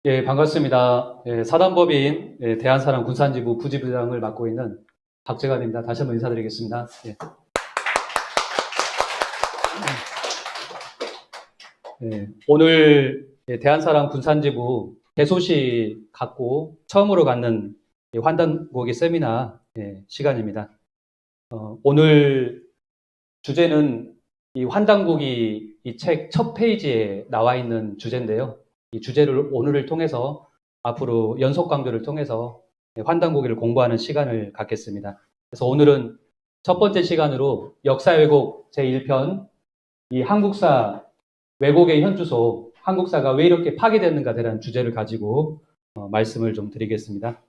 예, 반갑습니다. 예, 사단법인 대한사람 군산지부 부지부장을 맡고 있는 박재관입니다. 다시 한번 인사드리겠습니다. 예. 오늘 대한사람 군산지부 개소식 갖고 처음으로 갖는 환단고기 세미나 시간입니다. 오늘 주제는 이 환단고기 이 책 첫 페이지에 나와 있는 주제인데요. 이 주제를 오늘을 통해서 앞으로 연속 강좌를 통해서 환단고기를 공부하는 시간을 갖겠습니다. 그래서 오늘은 첫 번째 시간으로 역사 왜곡 제1편 이 한국사 왜곡의 현주소, 한국사가 왜 이렇게 파괴됐는가에 대한 주제를 가지고 말씀을 좀 드리겠습니다.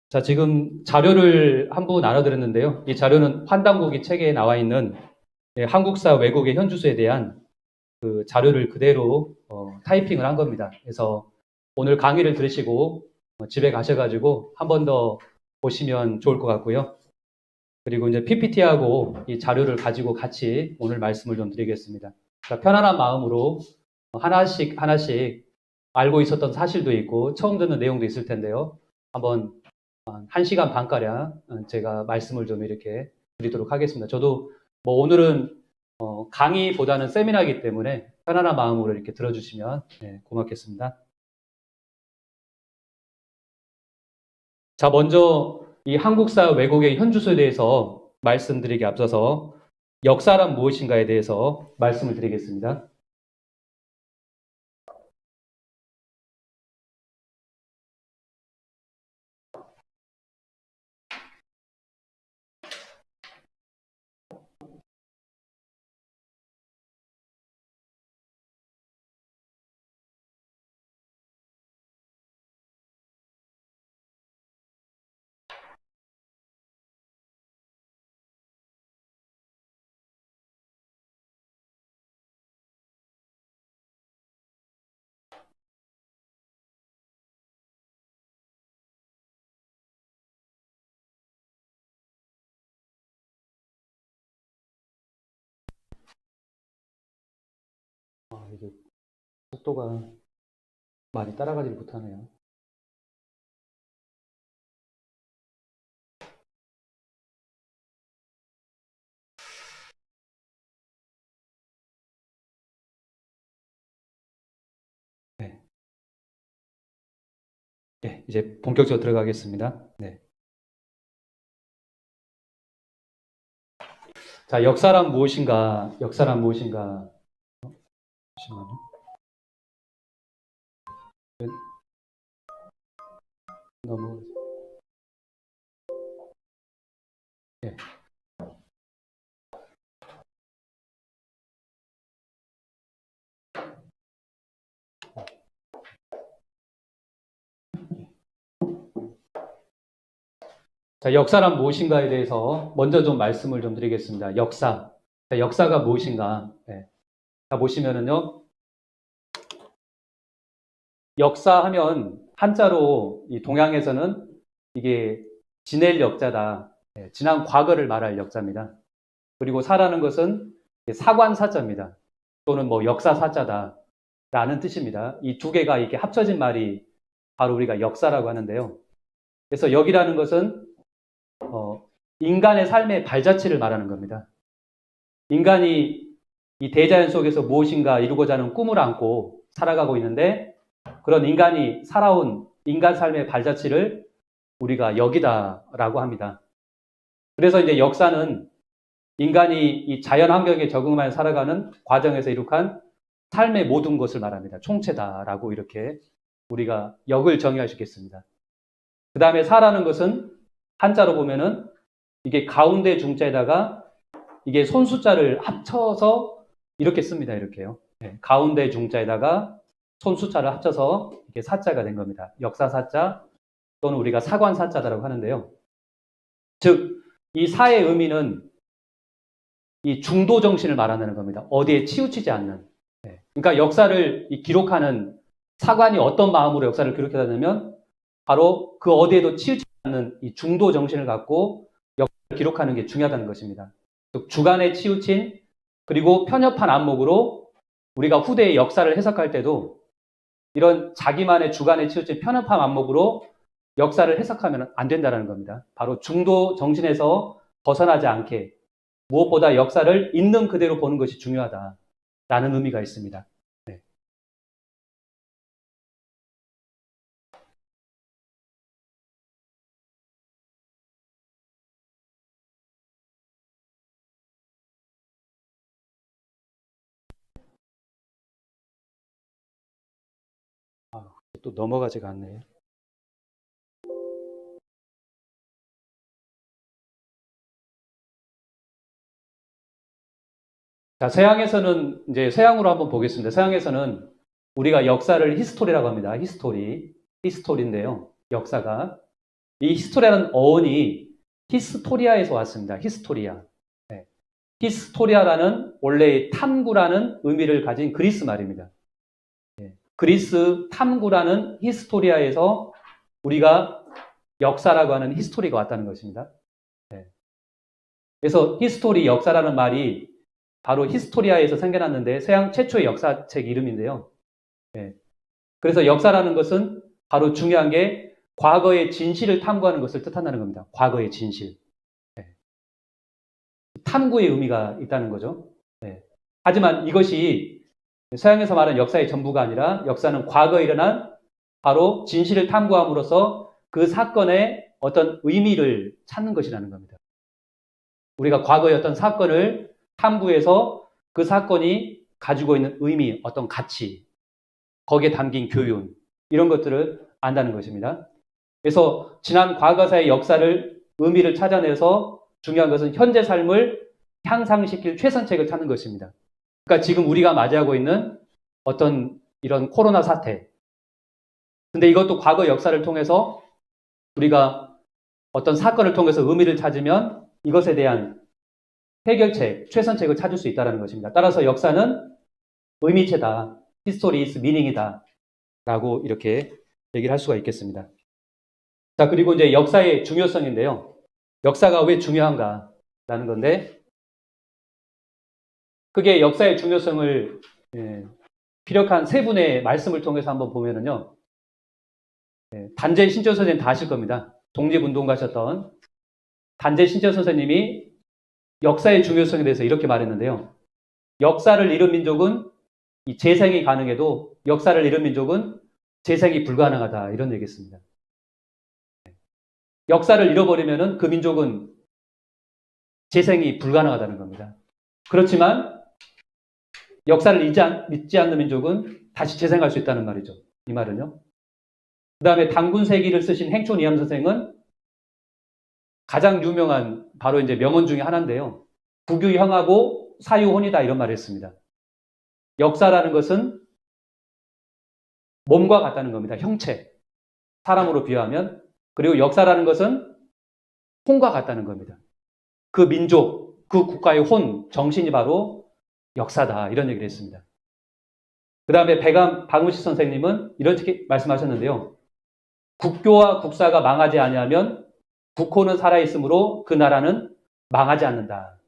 자, 지금 자료를 한 부 나눠드렸는데요. 이 자료는 환단고기 책에 나와 있는 한국사 왜곡의 현주소에 대한 그 자료를 그대로 타이핑을 한 겁니다. 그래서 오늘 강의를 들으시고 집에 가셔가지고 한 번 더 보시면 좋을 것 같고요. 그리고 이제 PPT하고 이 자료를 가지고 같이 오늘 말씀을 좀 드리겠습니다. 그러니까 편안한 마음으로 하나씩 알고 있었던 사실도 있고 처음 듣는 내용도 있을 텐데요. 한번 1시간 반가량 제가 말씀을 좀 이렇게 드리도록 하겠습니다. 저도 뭐 오늘은 강의보다는 세미나이기 때문에 편안한 마음으로 이렇게 들어주시면 고맙겠습니다. 자, 먼저 이 한국사 왜곡의 현주소에 대해서 말씀드리기 앞서서 역사란 무엇인가에 대해서 말씀을 드리겠습니다. 이게 속도가 많이 따라가지 못하네요. 네. 네, 이제 본격적으로 들어가겠습니다. 네. 자, 역사란 무엇인가? 역사란 무엇인가? 잠시만요. 너무 네. 자, 역사란 무엇인가에 대해서 먼저 좀 말씀을 좀 드리겠습니다. 역사. 자, 역사가 무엇인가? 네. 자, 보시면은요. 역사하면 한자로 이 동양에서는 이게 지낼 역자다. 지난 과거를 말할 역자입니다. 그리고 사라는 것은 사관사자입니다. 또는 뭐 역사사자다. 라는 뜻입니다. 이 두 개가 이렇게 합쳐진 말이 바로 우리가 역사라고 하는데요. 그래서 역이라는 것은 인간의 삶의 발자취를 말하는 겁니다. 인간이 이 대자연 속에서 무엇인가 이루고자 하는 꿈을 안고 살아가고 있는데 그런 인간이 살아온 인간 삶의 발자취를 우리가 역이다라고 합니다. 그래서 이제 역사는 인간이 이 자연 환경에 적응하며 살아가는 과정에서 이룩한 삶의 모든 것을 말합니다. 총체다라고 이렇게 우리가 역을 정의할 수 있겠습니다. 그 다음에 사라는 것은 한자로 보면은 이게 가운데 중자에다가 이게 손수자를 합쳐서 이렇게 씁니다. 이렇게요. 네, 가운데 중자에다가 손수자를 합쳐서 이게 사자가 된 겁니다. 역사사자 또는 우리가 사관사자라고 하는데요. 즉, 이 사의 의미는 이 중도 정신을 말하는 겁니다. 어디에 치우치지 않는. 네. 그러니까 역사를 기록하는 사관이 어떤 마음으로 역사를 기록하냐면 바로 그 어디에도 치우치지 않는 이 중도 정신을 갖고 역사를 기록하는 게 중요하다는 것입니다. 즉, 주관에 치우친 그리고 편협한 안목으로 우리가 후대의 역사를 해석할 때도 이런 자기만의 주관에 치우친 편협한 안목으로 역사를 해석하면 안 된다는 겁니다. 바로 중도 정신에서 벗어나지 않게 무엇보다 역사를 있는 그대로 보는 것이 중요하다라는 의미가 있습니다. 네. 또 넘어가지가 않네요. 자, 서양에서는 이제 서양으로 한번 보겠습니다. 서양에서는 우리가 역사를 히스토리라고 합니다. 히스토리인데요. 역사가 이 히스토리라는 어원이 히스토리아에서 왔습니다. 히스토리아. 네. 히스토리아라는 원래 탐구라는 의미를 가진 그리스 말입니다. 네. 그리스 탐구라는 히스토리아에서 우리가 역사라고 하는 히스토리가 왔다는 것입니다. 네. 그래서 히스토리, 역사라는 말이 바로 히스토리아에서 생겨났는데 서양 최초의 역사책 이름인데요. 네. 그래서 역사라는 것은 바로 중요한 게 과거의 진실을 탐구하는 것을 뜻한다는 겁니다. 과거의 진실. 네. 탐구의 의미가 있다는 거죠. 네. 하지만 이것이 서양에서 말하는 역사의 전부가 아니라 역사는 과거에 일어난 바로 진실을 탐구함으로써 그 사건의 어떤 의미를 찾는 것이라는 겁니다. 우리가 과거의 어떤 사건을 탐구해서 그 사건이 가지고 있는 의미, 어떤 가치, 거기에 담긴 교훈, 이런 것들을 안다는 것입니다. 그래서 지난 과거사의 역사를, 의미를 찾아내서 중요한 것은 현재 삶을 향상시킬 최선책을 찾는 것입니다. 그러니까 지금 우리가 맞이하고 있는 어떤 이런 코로나 사태. 근데 이것도 과거 역사를 통해서 우리가 어떤 사건을 통해서 의미를 찾으면 이것에 대한 해결책, 최선책을 찾을 수 있다는 것입니다. 따라서 역사는 의미체다. History is meaning이다. 라고 이렇게 얘기를 할 수가 있겠습니다. 자, 그리고 이제 역사의 중요성인데요. 역사가 왜 중요한가? 라는 건데, 그게 역사의 중요성을 피력한 세 분의 말씀을 통해서 한번 보면은요, 단재 신철 선생님 다 아실 겁니다. 독립운동가셨던 단재 신철 선생님이 역사의 중요성에 대해서 이렇게 말했는데요. 역사를 잃은 민족은 이 재생이 가능해도 역사를 잃은 민족은 재생이 불가능하다. 이런 얘기했습니다. 역사를 잃어버리면은 그 민족은 재생이 불가능하다는 겁니다. 그렇지만 역사를 잊지 않는 민족은 다시 재생할 수 있다는 말이죠. 이 말은요. 그 다음에 단군세기를 쓰신 행촌 이함 선생은 가장 유명한 바로 이제 명언 중에 하나인데요. 국유형하고 사유혼이다 이런 말을 했습니다. 역사라는 것은 몸과 같다는 겁니다. 형체. 사람으로 비유하면. 그리고 역사라는 것은 혼과 같다는 겁니다. 그 민족, 그 국가의 혼, 정신이 바로 역사다. 이런 얘기를 했습니다. 그 다음에 박문식 선생님은 이렇게 말씀하셨는데요. 국교와 국사가 망하지 아니하면 국호는 살아있으므로 그 나라는 망하지 않는다.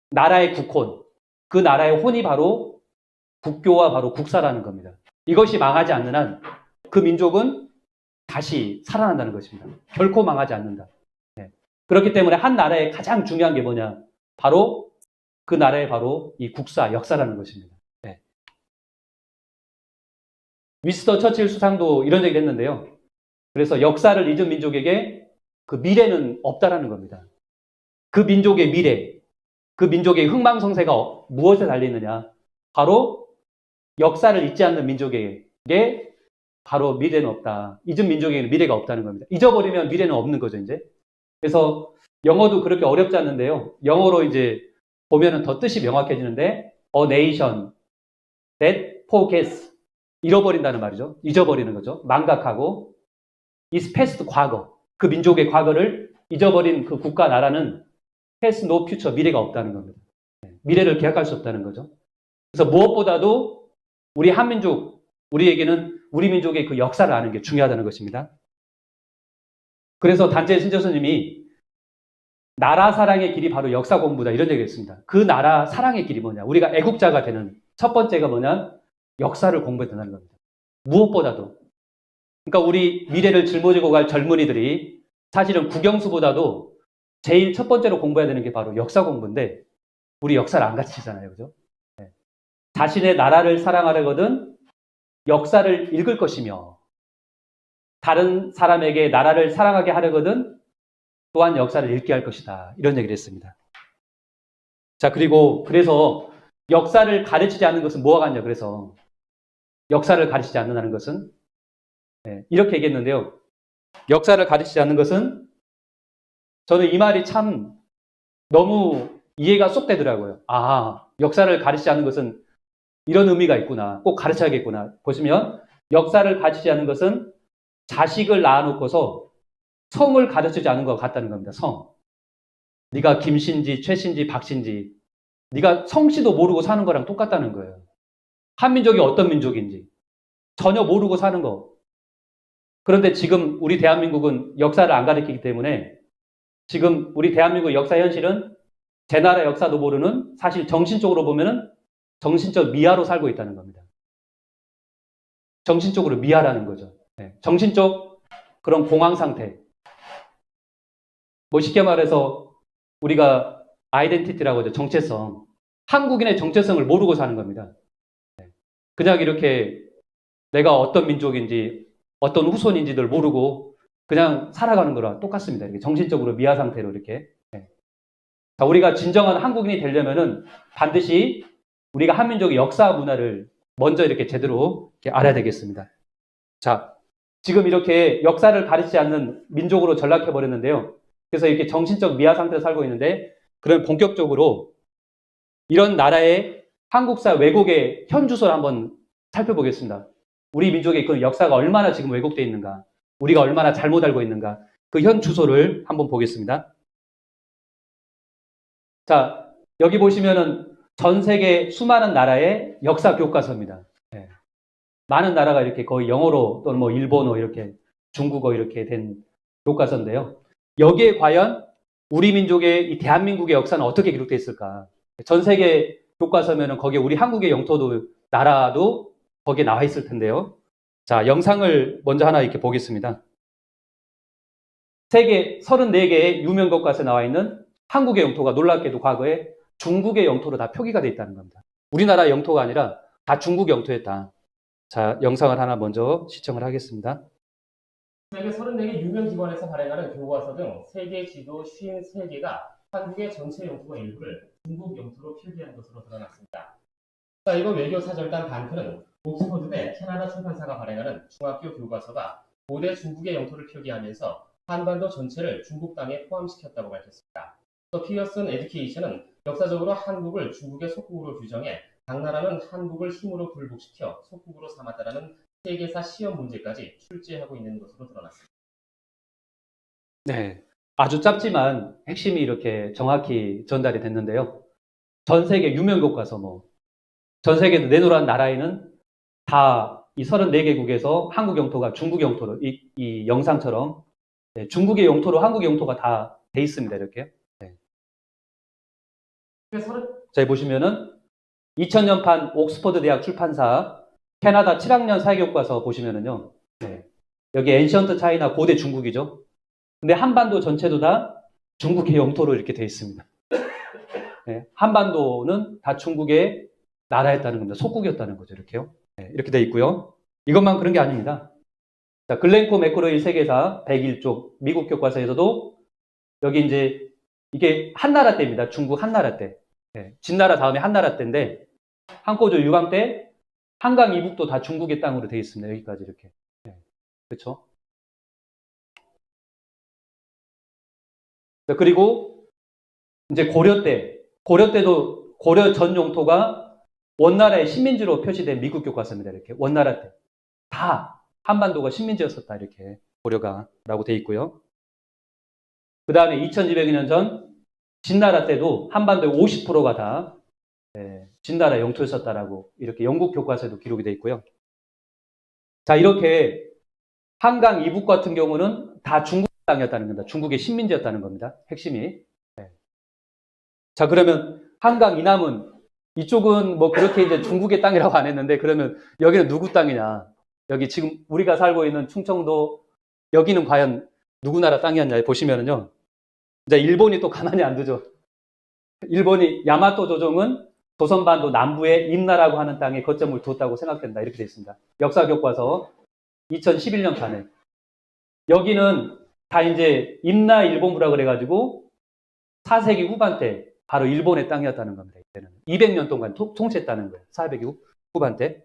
나라의 국혼, 그 나라의 혼이 바로 국교와 바로 국사라는 겁니다. 이것이 망하지 않는 한 그 민족은 다시 살아난다는 것입니다. 결코 망하지 않는다. 네. 그렇기 때문에 한 나라의 가장 중요한 게 뭐냐? 바로 그 나라의 바로 이 국사, 역사라는 것입니다. 네. 위스터 처칠 수상도 이런 얘기를 했는데요. 그래서 역사를 잊은 민족에게 그 미래는 없다라는 겁니다. 그 민족의 미래, 그 민족의 흥망성쇠가 무엇에 달리느냐? 바로 역사를 잊지 않는 민족에게 바로 미래는 없다. 잊은 민족에게는 미래가 없다는 겁니다. 잊어버리면 미래는 없는 거죠, 이제. 그래서 영어도 그렇게 어렵지 않는데요. 영어로 이제 보면은 더 뜻이 명확해지는데, a nation that forgets. 잃어버린다는 말이죠. 잊어버리는 거죠. 망각하고, is past 과거. 그 민족의 과거를 잊어버린 그 국가, 나라는 has no future. 미래가 없다는 겁니다. 미래를 계약할 수 없다는 거죠. 그래서 무엇보다도 우리 한민족, 우리에게는 우리 민족의 그 역사를 아는 게 중요하다는 것입니다. 그래서 단재 신재선님이 나라 사랑의 길이 바로 역사 공부다. 이런 얘기를 했습니다. 그 나라 사랑의 길이 뭐냐? 우리가 애국자가 되는 첫 번째가 뭐냐? 역사를 공부해야 된다는 겁니다. 무엇보다도. 그러니까 우리 미래를 짊어지고 갈 젊은이들이 사실은 국영수보다도 제일 첫 번째로 공부해야 되는 게 바로 역사 공부인데 우리 역사를 안 가르치잖아요. 그죠? 네. 자신의 나라를 사랑하려거든 역사를 읽을 것이며 다른 사람에게 나라를 사랑하게 하려거든 또한 역사를 읽게 할 것이다. 이런 얘기를 했습니다. 자, 그리고 그래서 역사를 가르치지 않는 것은 뭐가 같냐? 그래서 역사를 가르치지 않는다는 것은 이렇게 얘기했는데요. 역사를 가르치지 않는 것은 저는 이 말이 참 너무 이해가 쏙 되더라고요. 아, 역사를 가르치지 않는 것은 이런 의미가 있구나. 꼭 가르쳐야겠구나. 보시면 역사를 가르치지 않는 것은 자식을 낳아놓고서 성을 가르치지 않은 것 같다는 겁니다. 성. 네가 김씨인지 최씨인지 박씨인지 네가 성씨도 모르고 사는 거랑 똑같다는 거예요. 한민족이 어떤 민족인지 전혀 모르고 사는 거. 그런데 지금 우리 대한민국은 역사를 안 가르치기 때문에 지금 우리 대한민국 역사 현실은 제 나라 역사도 모르는 사실 정신적으로 보면은 정신적 미아로 살고 있다는 겁니다. 정신적으로 미아라는 거죠. 정신적 그런 공황 상태. 뭐 쉽게 말해서 우리가 아이덴티티라고 하죠. 정체성. 한국인의 정체성을 모르고 사는 겁니다. 그냥 이렇게 내가 어떤 민족인지 어떤 후손인지들 모르고 그냥 살아가는 거랑 똑같습니다. 이렇게 정신적으로 미아 상태로 이렇게. 자, 우리가 진정한 한국인이 되려면은 반드시 우리가 한민족의 역사 문화를 먼저 이렇게 제대로 이렇게 알아야 되겠습니다. 자, 지금 이렇게 역사를 가르치지 않는 민족으로 전락해 버렸는데요. 그래서 이렇게 정신적 미아 상태로 살고 있는데, 그럼 본격적으로 이런 나라의 한국사 왜곡의 현 주소를 한번 살펴보겠습니다. 우리 민족의 그 역사가 얼마나 지금 왜곡되어 있는가, 우리가 얼마나 잘못 알고 있는가, 그 현 주소를 한번 보겠습니다. 자, 여기 보시면은 전 세계 수많은 나라의 역사 교과서입니다. 네. 많은 나라가 이렇게 거의 영어로 또는 뭐 일본어 이렇게 중국어 이렇게 된 교과서인데요. 여기에 과연 우리 민족의 이 대한민국의 역사는 어떻게 기록되어 있을까? 전 세계 교과서면은 거기에 우리 한국의 영토도 나라도 거기에 나와 있을 텐데요. 자, 영상을 먼저 하나 이렇게 보겠습니다. 세계 34개의 유명 교과서에 나와 있는 한국의 영토가 놀랍게도 과거에 중국의 영토로 다 표기가 되어 있다는 겁니다. 우리나라 영토가 아니라 다 중국 영토였다. 자, 영상을 하나 먼저 시청을 하겠습니다. 세계 34개 유명 기관에서 발행하는 교과서 등 세계 지도 53개가 한국의 전체 영토의 일부를 중국 영토로 필기한 것으로 드러났습니다. 자, 이번 외교사절단 반크는 옥스퍼드대 캐나다 출판사가 발행하는 중학교 교과서가 고대 중국의 영토를 표기하면서 한반도 전체를 중국 땅에 포함시켰다고 밝혔습니다. 또 피어슨 에듀케이션은 역사적으로 한국을 중국의 속국으로 규정해 각 나라는 한국을 힘으로 굴복시켜 속국으로 삼았다라는 세계사 시험 문제까지 출제하고 있는 것으로 드러났습니다. 네, 아주 짧지만 핵심이 이렇게 정확히 전달이 됐는데요. 전 세계 유명 교과서 전 세계 내놓으란 나라에는 다 이 34개국에서 한국 영토가 중국 영토로 이 영상처럼 중국의 영토로 한국 영토가 다 돼 있습니다. 이렇게. 네. 자, 보시면은 2000년판 옥스퍼드 대학 출판사 캐나다 7학년 사회교과서 보시면은요. 네. 여기 엔션트 차이나 고대 중국이죠. 근데 한반도 전체도 다 중국의 영토로 이렇게 돼 있습니다. 네. 한반도는 다 중국의 나라였다는 겁니다. 속국이었다는 거죠. 이렇게요. 네. 이렇게 돼 있고요. 이것만 그런 게 아닙니다. 자, 글렌코 매크로일 세계사 101쪽 미국 교과서에서도 여기 이제 이게 한나라 때입니다. 중국 한나라 때. 네. 진나라 다음에 한나라 때인데 한코조 유방 때 한강 이북도 다 중국의 땅으로 되어 있습니다. 여기까지 이렇게. 네. 그렇죠? 그리고 이제 고려 때도 고려 전 영토가 원나라의 식민지로 표시된 미국 교과서입니다. 이렇게 원나라 때 다 한반도가 식민지였었다. 이렇게 고려가 라고 되어 있고요. 그 다음에 2200년 전 진나라 때도 한반도의 50%가 다 진나라 영토였었다라고 이렇게 영국 교과서에도 기록이 되어 있고요. 자, 이렇게 한강 이북 같은 경우는 다 중국 땅이었다는 겁니다. 중국의 식민지였다는 겁니다. 핵심이. 자, 그러면 한강 이남은 이쪽은 뭐 그렇게 이제 중국의 땅이라고 안 했는데 그러면 여기는 누구 땅이냐? 여기 지금 우리가 살고 있는 충청도 여기는 과연 누구 나라 땅이었냐 보시면은요. 이제 일본이 또 가만히 안 두죠. 일본이 야마토 조정은 조선반도 남부의 임나라고 하는 땅에 거점을 두었다고 생각된다. 이렇게 되어 있습니다. 역사 교과서 2011년 판에. 여기는 다 이제 임나 일본부라 그래가지고 4세기 후반 때 바로 일본의 땅이었다는 겁니다. 이때는 200년 동안 통치했다는 거예요. 400기 후반 때.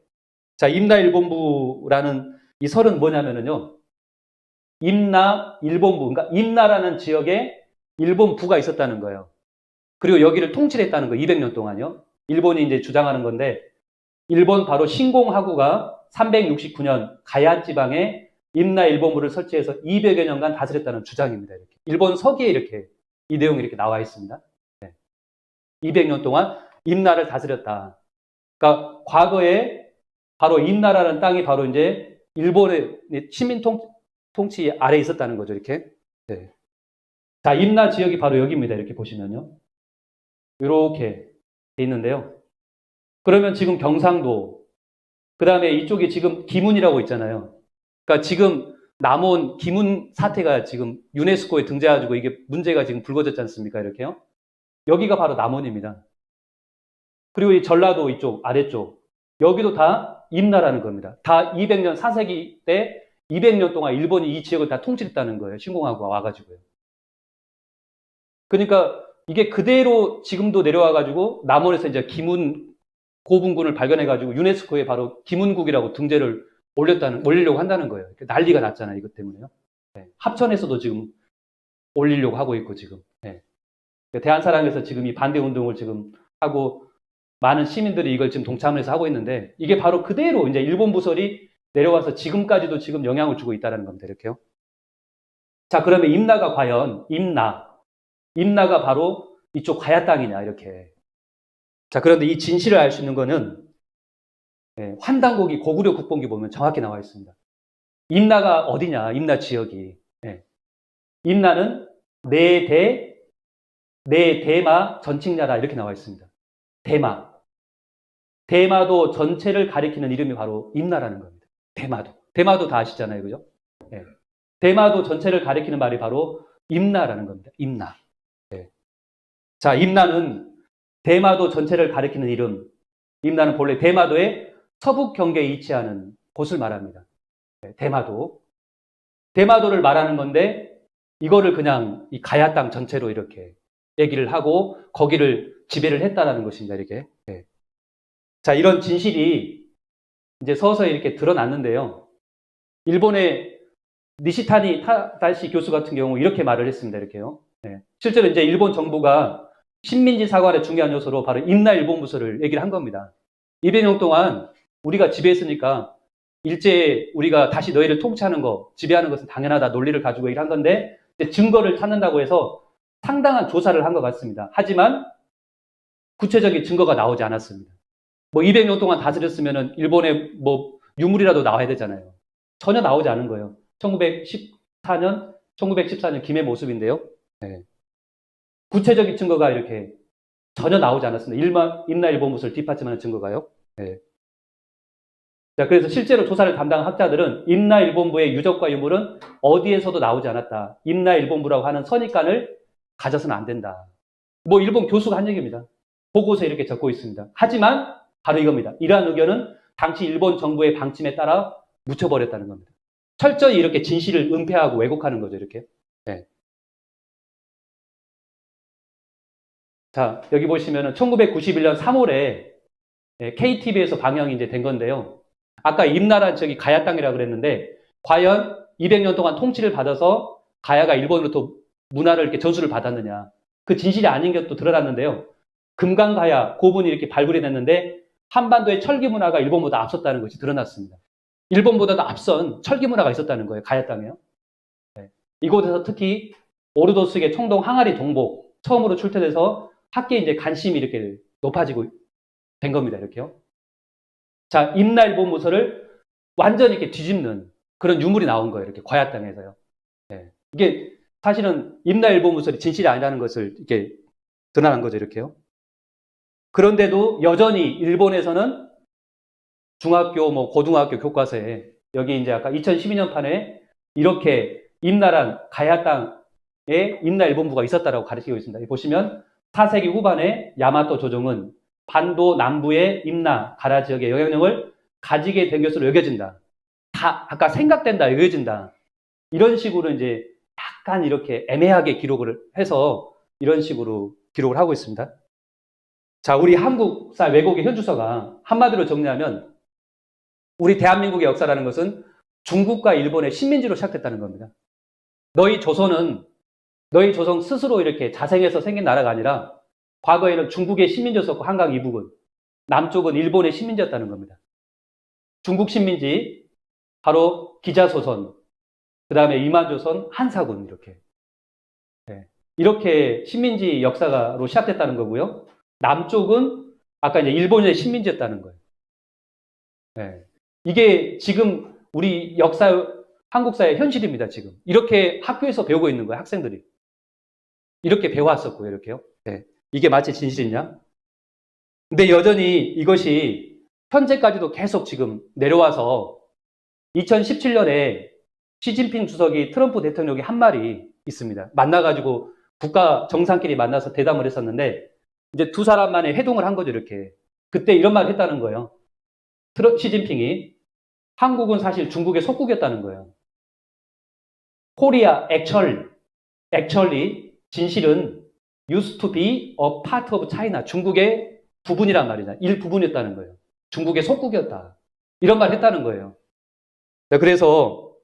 자, 임나 일본부라는 이 설은 뭐냐면은요. 임나 일본부, 그러니까 임나라는 지역에 일본부가 있었다는 거예요. 그리고 여기를 통치했다는 거예요. 200년 동안요. 일본이 이제 주장하는 건데, 일본 바로 신공하구가 369년 가야 지방에 임나 일본부를 설치해서 200여 년간 다스렸다는 주장입니다. 이렇게. 일본 서기에 이렇게 이 내용이 이렇게 나와 있습니다. 네. 200년 동안 임나를 다스렸다. 그러니까 과거에 바로 임나라는 땅이 바로 이제 일본의 식민 통치 아래에 있었다는 거죠. 이렇게. 네. 자, 임나 지역이 바로 여기입니다. 이렇게 보시면요. 이렇게 돼 있는데요. 그러면 지금 경상도, 그 다음에 이쪽에 지금 기문이라고 있잖아요. 그러니까 지금 남원 기문 사태가 지금 유네스코에 등재해가지고 이게 문제가 지금 불거졌지 않습니까? 이렇게요. 여기가 바로 남원입니다. 그리고 이 전라도 이쪽, 아래쪽. 여기도 다 임나라는 겁니다. 다 200년, 4세기 때 200년 동안 일본이 이 지역을 다 통치했다는 거예요. 신공하고 와가지고요. 그러니까 이게 그대로 지금도 내려와가지고 남원에서 이제 기문 고분군을 발견해가지고 유네스코에 바로 기문국이라고 등재를 올리려고 한다는 거예요. 난리가 났잖아요. 이것 때문에요. 네. 합천에서도 지금 올리려고 하고 있고 지금. 네. 대한사랑에서 지금 이 반대 운동을 지금 하고 많은 시민들이 이걸 지금 동참을 해서 하고 있는데 이게 바로 그대로 이제 일본 부설이 내려와서 지금까지도 지금 영향을 주고 있다는 겁니다. 이렇게요. 자, 그러면 임나가 과연 임나가 바로 이쪽 가야 땅이냐 이렇게. 자, 그런데 이 진실을 알 수 있는 거는 환단고기 고구려 국본기 보면 정확히 나와 있습니다. 임나가 어디냐? 임나 지역이. 임나는 내 대마 전칙나라 이렇게 나와 있습니다. 대마도 전체를 가리키는 이름이 바로 임나라는 겁니다. 대마도 다 아시잖아요, 그죠? 네. 대마도 전체를 가리키는 말이 바로 임나라는 겁니다. 임나. 네. 자, 임나는 대마도 전체를 가리키는 이름. 임나는 본래 대마도의 서북 경계에 위치하는 곳을 말합니다. 네, 대마도를 말하는 건데 이거를 그냥 이 가야 땅 전체로 이렇게 얘기를 하고 거기를 지배를 했다라는 것입니다. 이렇게. 네. 자, 이런 진실이 이제 서서히 이렇게 드러났는데요. 일본의 니시타니 타다시 교수 같은 경우 이렇게 말을 했습니다. 이렇게요. 네. 실제로 이제 일본 정부가 식민지 사관의 중요한 요소로 바로 임나 일본부서를 얘기를 한 겁니다. 200년 동안 우리가 지배했으니까 일제 우리가 다시 너희를 통치하는 거, 지배하는 것은 당연하다 논리를 가지고 얘기를 한 건데 증거를 찾는다고 해서 상당한 조사를 한 것 같습니다. 하지만 구체적인 증거가 나오지 않았습니다. 뭐 200년 동안 다스렸으면은 일본의 뭐 유물이라도 나와야 되잖아요. 전혀 나오지 않은 거예요. 1914년 김해 모습인데요. 네. 구체적인 증거가 이렇게 전혀 나오지 않았습니다. 임나 일본부서를 뒷받침하는 증거가요. 네. 자, 그래서 실제로 조사를 담당한 학자들은 임나 일본부의 유적과 유물은 어디에서도 나오지 않았다. 임나 일본부라고 하는 선입관을 가져서는 안 된다. 뭐 일본 교수가 한 얘기입니다. 보고서에 이렇게 적고 있습니다. 하지만 바로 이겁니다. 이러한 의견은 당시 일본 정부의 방침에 따라 묻혀버렸다는 겁니다. 철저히 이렇게 진실을 은폐하고 왜곡하는 거죠. 이렇게. 네. 자, 여기 보시면은 1991년 3월에 KTV에서 방영이 이제 된 건데요. 아까 임나라 저기 가야 땅이라고 그랬는데 과연 200년 동안 통치를 받아서 가야가 일본으로부터 문화를 이렇게 저주를 받았느냐. 그 진실이 아닌 것도 드러났는데요. 금강가야 고분이 이렇게 발굴이 됐는데 한반도의 철기 문화가 일본보다 앞섰다는 것이 드러났습니다. 일본보다도 앞선 철기 문화가 있었다는 거예요. 가야 땅에요. 네. 이곳에서 특히 오르도스의 청동 항아리 동복 처음으로 출토돼서 학계에 이제 관심이 이렇게 높아지고 된 겁니다. 이렇게요. 자, 임나 일본부서를 완전히 이렇게 뒤집는 그런 유물이 나온 거예요. 이렇게 과야 땅에서요. 네. 이게 사실은 임나 일본부설이 진실이 아니라는 것을 이렇게 드러난 거죠, 이렇게요. 그런데도 여전히 일본에서는 중학교, 뭐 고등학교 교과서에 여기 이제 아까 2012년 판에 이렇게 임나란 가야 땅에 임나 일본부가 있었다라고 가르치고 있습니다. 보시면 4세기 후반에 야마토 조정은 반도 남부의 임나 가라 지역의 영향력을 가지게 된 것으로 여겨진다. 다 아까 생각된다, 여겨진다. 이런 식으로 이제 약간 이렇게 애매하게 기록을 해서 이런 식으로 기록을 하고 있습니다. 자, 우리 한국사 왜곡의 현주소가 한마디로 정리하면 우리 대한민국의 역사라는 것은 중국과 일본의 식민지로 시작됐다는 겁니다. 너희 조선 스스로 이렇게 자생해서 생긴 나라가 아니라 과거에는 중국의 식민지였었고 한강 이북은, 남쪽은 일본의 식민지였다는 겁니다. 중국 식민지, 바로 기자소선, 그 다음에 이만조선, 한사군 이렇게. 이렇게 식민지 역사로 시작됐다는 거고요. 남쪽은 아까 이제 일본의 식민지였다는 거예요. 이게 지금 우리 한국사의 현실입니다, 지금. 이렇게 학교에서 배우고 있는 거예요, 학생들이. 이렇게 배워왔었고요, 이렇게요. 이게 마치 진실이냐? 근데 여전히 이것이 현재까지도 계속 지금 내려와서 2017년에 시진핑 주석이 트럼프 대통령에게 한 말이 있습니다. 만나가지고 국가 정상끼리 만나서 대담을 했었는데 이제 두 사람만의 회동을 한 거죠, 이렇게. 그때 이런 말을 했다는 거예요. 시진핑이 한국은 사실 중국의 속국이었다는 거예요. Korea actually 진실은 used to be a part of China. 중국의 부분이란 말이죠. 일부분이었다는 거예요. 중국의 속국이었다. 이런 말을 했다는 거예요. 그래서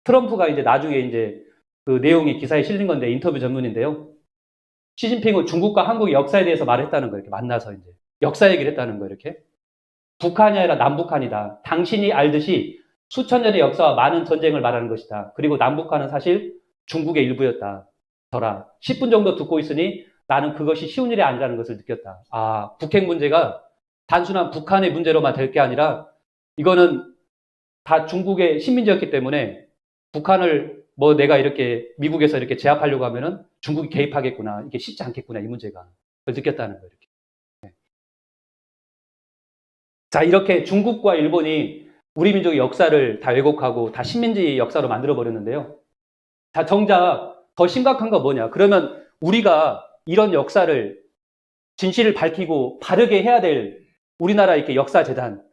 트럼프가 이제 나중에 이제 그 내용이 기사에 실린 건데 인터뷰 전문인데요. 시진핑은 중국과 한국의 역사에 대해서 말했다는 거예요. 이렇게 만나서 이제 역사 얘기를 했다는 거예요. 이렇게. 북한이 아니라 남북한이다. 당신이 알듯이 수천 년의 역사와 많은 전쟁을 말하는 것이다. 그리고 남북한은 사실 중국의 일부였다. 더라. 10분 정도 듣고 있으니 나는 그것이 쉬운 일이 아니라는 것을 느꼈다. 아, 북핵 문제가 단순한 북한의 문제로만 될 게 아니라 이거는 다 중국의 식민지였기 때문에 북한을 뭐 내가 이렇게 미국에서 이렇게 제압하려고 하면은 중국이 개입하겠구나. 이게 쉽지 않겠구나. 이 문제가. 그걸 느꼈다는 거예요. 이렇게. 자, 이렇게 중국과 일본이 우리 민족의 역사를 다 왜곡하고 다 식민지 역사로 만들어버렸는데요. 자, 정작 더 심각한 건 뭐냐. 그러면 우리가 이런 역사를, 진실을 밝히고 바르게 해야 될 우리나라 이렇게 역사재단,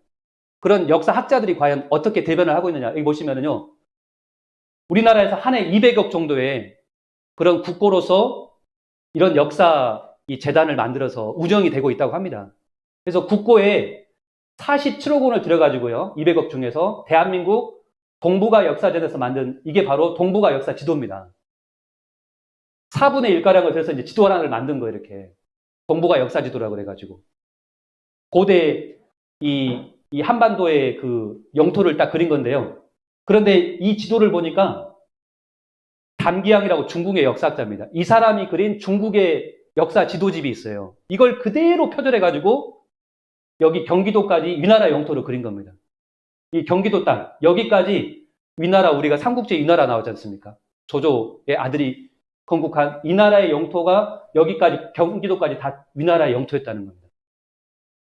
그런 역사학자들이 과연 어떻게 대변을 하고 있느냐. 여기 보시면은요. 우리나라에서 한 해 200억 정도의 그런 국고로서 이런 역사 이 재단을 만들어서 운영이 되고 있다고 합니다. 그래서 국고에 47억 원을 들여가지고요. 200억 중에서 대한민국 동북아 역사재단에서 만든 이게 바로 동북아 역사 지도입니다. 4분의 1가량을 들여서 이제 지도 하나를 만든 거예요, 이렇게. 동북아 역사 지도라고 그래가지고. 고대 이 한반도의 그 영토를 딱 그린 건데요. 그런데 이 지도를 보니까 담기양이라고 중국의 역사학자입니다. 이 사람이 그린 중국의 역사 지도집이 있어요. 이걸 그대로 표절해가지고 여기 경기도까지 위나라 영토를 그린 겁니다. 이 경기도 땅, 여기까지 위나라, 우리가 삼국지 위나라 나오지 않습니까? 조조의 아들이 건국한 이 나라의 영토가 여기까지, 경기도까지 다 위나라의 영토였다는 겁니다.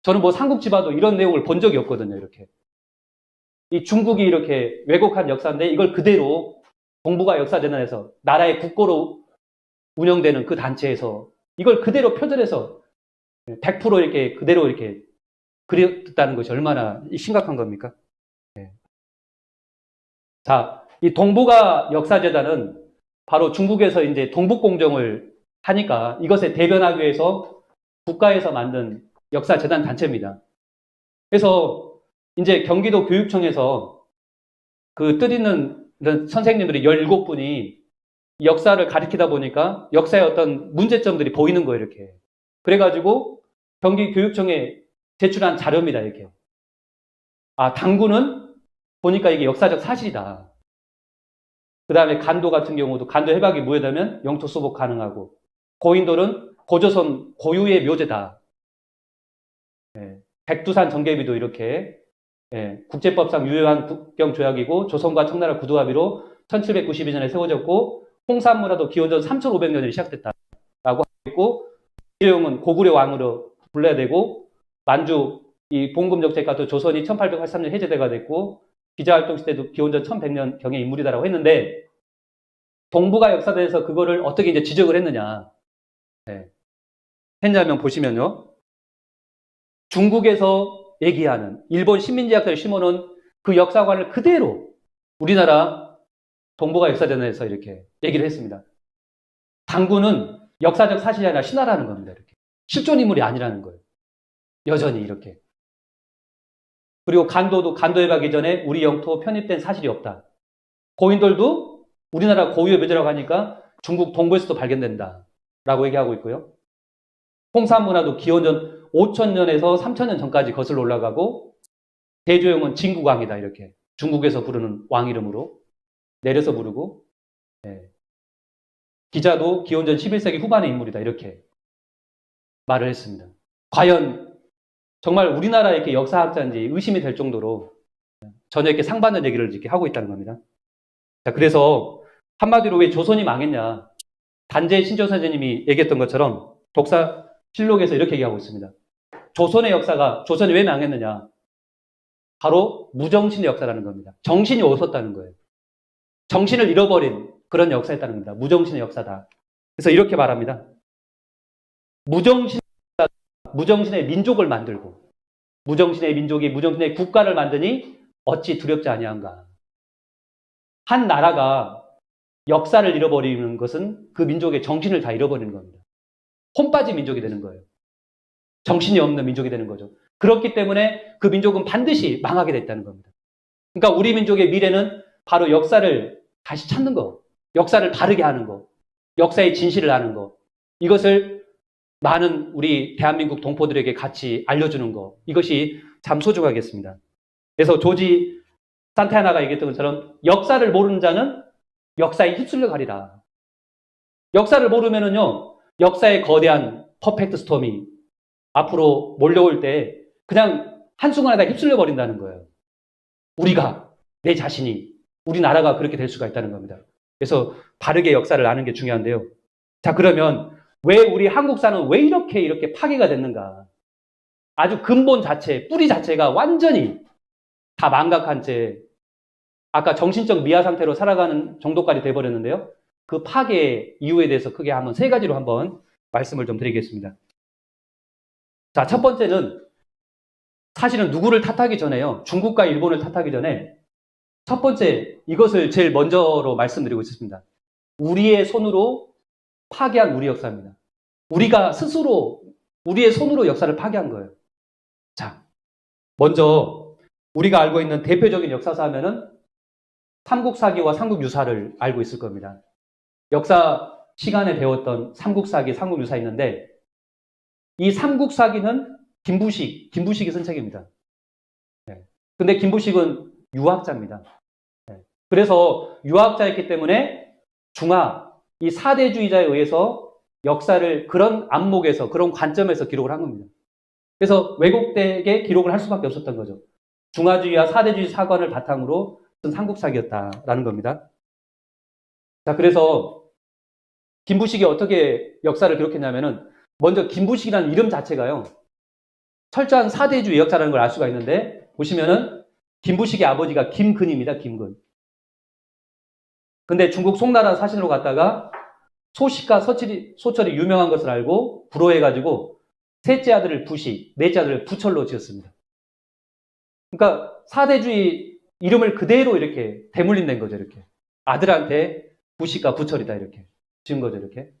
저는 뭐 삼국지 봐도 이런 내용을 본 적이 없거든요, 이렇게. 이 중국이 이렇게 왜곡한 역사인데 이걸 그대로 동북아 역사재단에서 나라의 국고로 운영되는 그 단체에서 이걸 그대로 표절해서 100% 이렇게 그대로 이렇게 그렸다는 것이 얼마나 심각한 겁니까? 네. 자, 이 동북아 역사재단은 바로 중국에서 이제 동북공정을 하니까 이것에 대변하기 위해서 국가에서 만든 역사재단 단체입니다. 그래서 이제 경기도 교육청에서 그 뜻 있는 선생님들이 17분이 역사를 가르치다 보니까 역사의 어떤 문제점들이 보이는 거예요, 이렇게. 그래가지고 경기교육청에 제출한 자료입니다, 이렇게. 아, 당구는 보니까 이게 역사적 사실이다. 그 다음에 간도 같은 경우도 간도 해박이 무효되면 영토 수복 가능하고, 고인돌은 고조선 고유의 묘제다. 백두산 정계비도 이렇게 국제법상 유효한 국경조약이고 조선과 청나라 구두합의로 1792년에 세워졌고 홍산문화도 기원전 3500년에 시작됐다라고 하고 있고, 대조영은 고구려 왕으로 불러야 되고, 만주 이 봉금적재가도 조선이 1883년 해제돼가 됐고, 기자활동 시대도 기원전 1100년 경의 인물이다라고 했는데, 동북아 역사대에서 그거를 어떻게 이제 지적을 했느냐. 네. 했냐면 보시면요. 중국에서 얘기하는 일본 식민지학자를 심어놓은 그 역사관을 그대로 우리나라 동북아 역사전에서 이렇게 얘기를 했습니다. 당군은 역사적 사실이 아니라 신화라는 겁니다. 이렇게. 실존 인물이 아니라는 거예요. 여전히 이렇게. 그리고 간도도 간도에 가기 전에 우리 영토 편입된 사실이 없다. 고인돌도 우리나라 고유의 묘지라고 하니까 중국 동부에서도 발견된다. 라고 얘기하고 있고요. 홍산 문화도 기원전 5000년에서 3000년 전까지 거슬러 올라가고, 대조영은 진국왕이다. 이렇게. 중국에서 부르는 왕 이름으로 내려서 부르고, 네. 기자도 기원전 11세기 후반의 인물이다. 이렇게 말을 했습니다. 과연 정말 우리나라 이렇게 역사학자인지 의심이 될 정도로 전혀 이렇게 상반된 얘기를 이렇게 하고 있다는 겁니다. 자, 그래서 한마디로 왜 조선이 망했냐. 단재 신조 선생님이 얘기했던 것처럼 독사실록에서 이렇게 얘기하고 있습니다. 조선의 역사가, 조선이 왜 망했느냐. 바로 무정신의 역사라는 겁니다. 정신이 없었다는 거예요. 정신을 잃어버린 그런 역사였다는 겁니다. 무정신의 역사다. 그래서 이렇게 말합니다. 무정신의 민족을 만들고, 무정신의 민족이 무정신의 국가를 만드니 어찌 두렵지 아니한가. 한 나라가 역사를 잃어버리는 것은 그 민족의 정신을 다 잃어버리는 겁니다. 혼 빠진 민족이 되는 거예요. 정신이 없는 민족이 되는 거죠. 그렇기 때문에 그 민족은 반드시 망하게 됐다는 겁니다. 그러니까 우리 민족의 미래는 바로 역사를 다시 찾는 거, 역사를 바르게 하는 거, 역사의 진실을 아는 거, 이것을 많은 우리 대한민국 동포들에게 같이 알려주는 거, 이것이 참 소중하겠습니다. 그래서 조지 산타야나가 얘기했던 것처럼 역사를 모르는 자는 역사에 휩쓸려 가리라. 역사를 모르면은요, 역사의 거대한 퍼펙트 스톰이 앞으로 몰려올 때 그냥 한순간에 다 휩쓸려 버린다는 거예요. 우리가, 내 자신이, 우리나라가 그렇게 될 수가 있다는 겁니다. 그래서 바르게 역사를 아는 게 중요한데요. 자, 그러면 왜 우리 한국사는 왜 이렇게 파괴가 됐는가? 아주 근본 자체, 뿌리 자체가 완전히 다 망각한 채 아까 정신적 미아 상태로 살아가는 정도까지 돼버렸는데요. 그 파괴 이유에 대해서 크게 한번 세 가지로 한번 말씀을 좀 드리겠습니다. 자, 첫 번째는 사실은 누구를 탓하기 전에요. 중국과 일본을 탓하기 전에 첫 번째, 이것을 제일 먼저로 말씀드리고 싶습니다. 우리의 손으로 파괴한 우리 역사입니다. 우리가 스스로 우리의 손으로 역사를 파괴한 거예요. 자, 먼저 우리가 알고 있는 대표적인 역사사 하면은 삼국사기와 삼국유사를 알고 있을 겁니다. 역사 시간에 배웠던 삼국사기, 삼국유사 있는데 이 삼국사기는 김부식이 쓴 책입니다. 네. 근데 김부식은 유학자입니다. 네. 그래서 유학자였기 때문에 중화, 이 사대주의자에 의해서 역사를 그런 안목에서, 그런 관점에서 기록을 한 겁니다. 그래서 왜곡되게 기록을 할 수밖에 없었던 거죠. 중화주의와 사대주의 사관을 바탕으로 쓴 삼국사기였다라는 겁니다. 자, 그래서 김부식이 어떻게 역사를 기록했냐면은 먼저 김부식이라는 이름 자체가요. 철저한 사대주의 역사라는 걸 알 수가 있는데 보시면은 김부식의 아버지가 김근입니다. 김근. 근데 중국 송나라 사신으로 갔다가 소식과 소철이 유명한 것을 알고 불호해가지고 셋째 아들을 부식, 넷째 아들을 부철로 지었습니다. 그러니까 사대주의 이름을 그대로 이렇게 대물림된 거죠. 이렇게 아들한테 부식과 부철이다 이렇게 지은 거죠. 이렇게.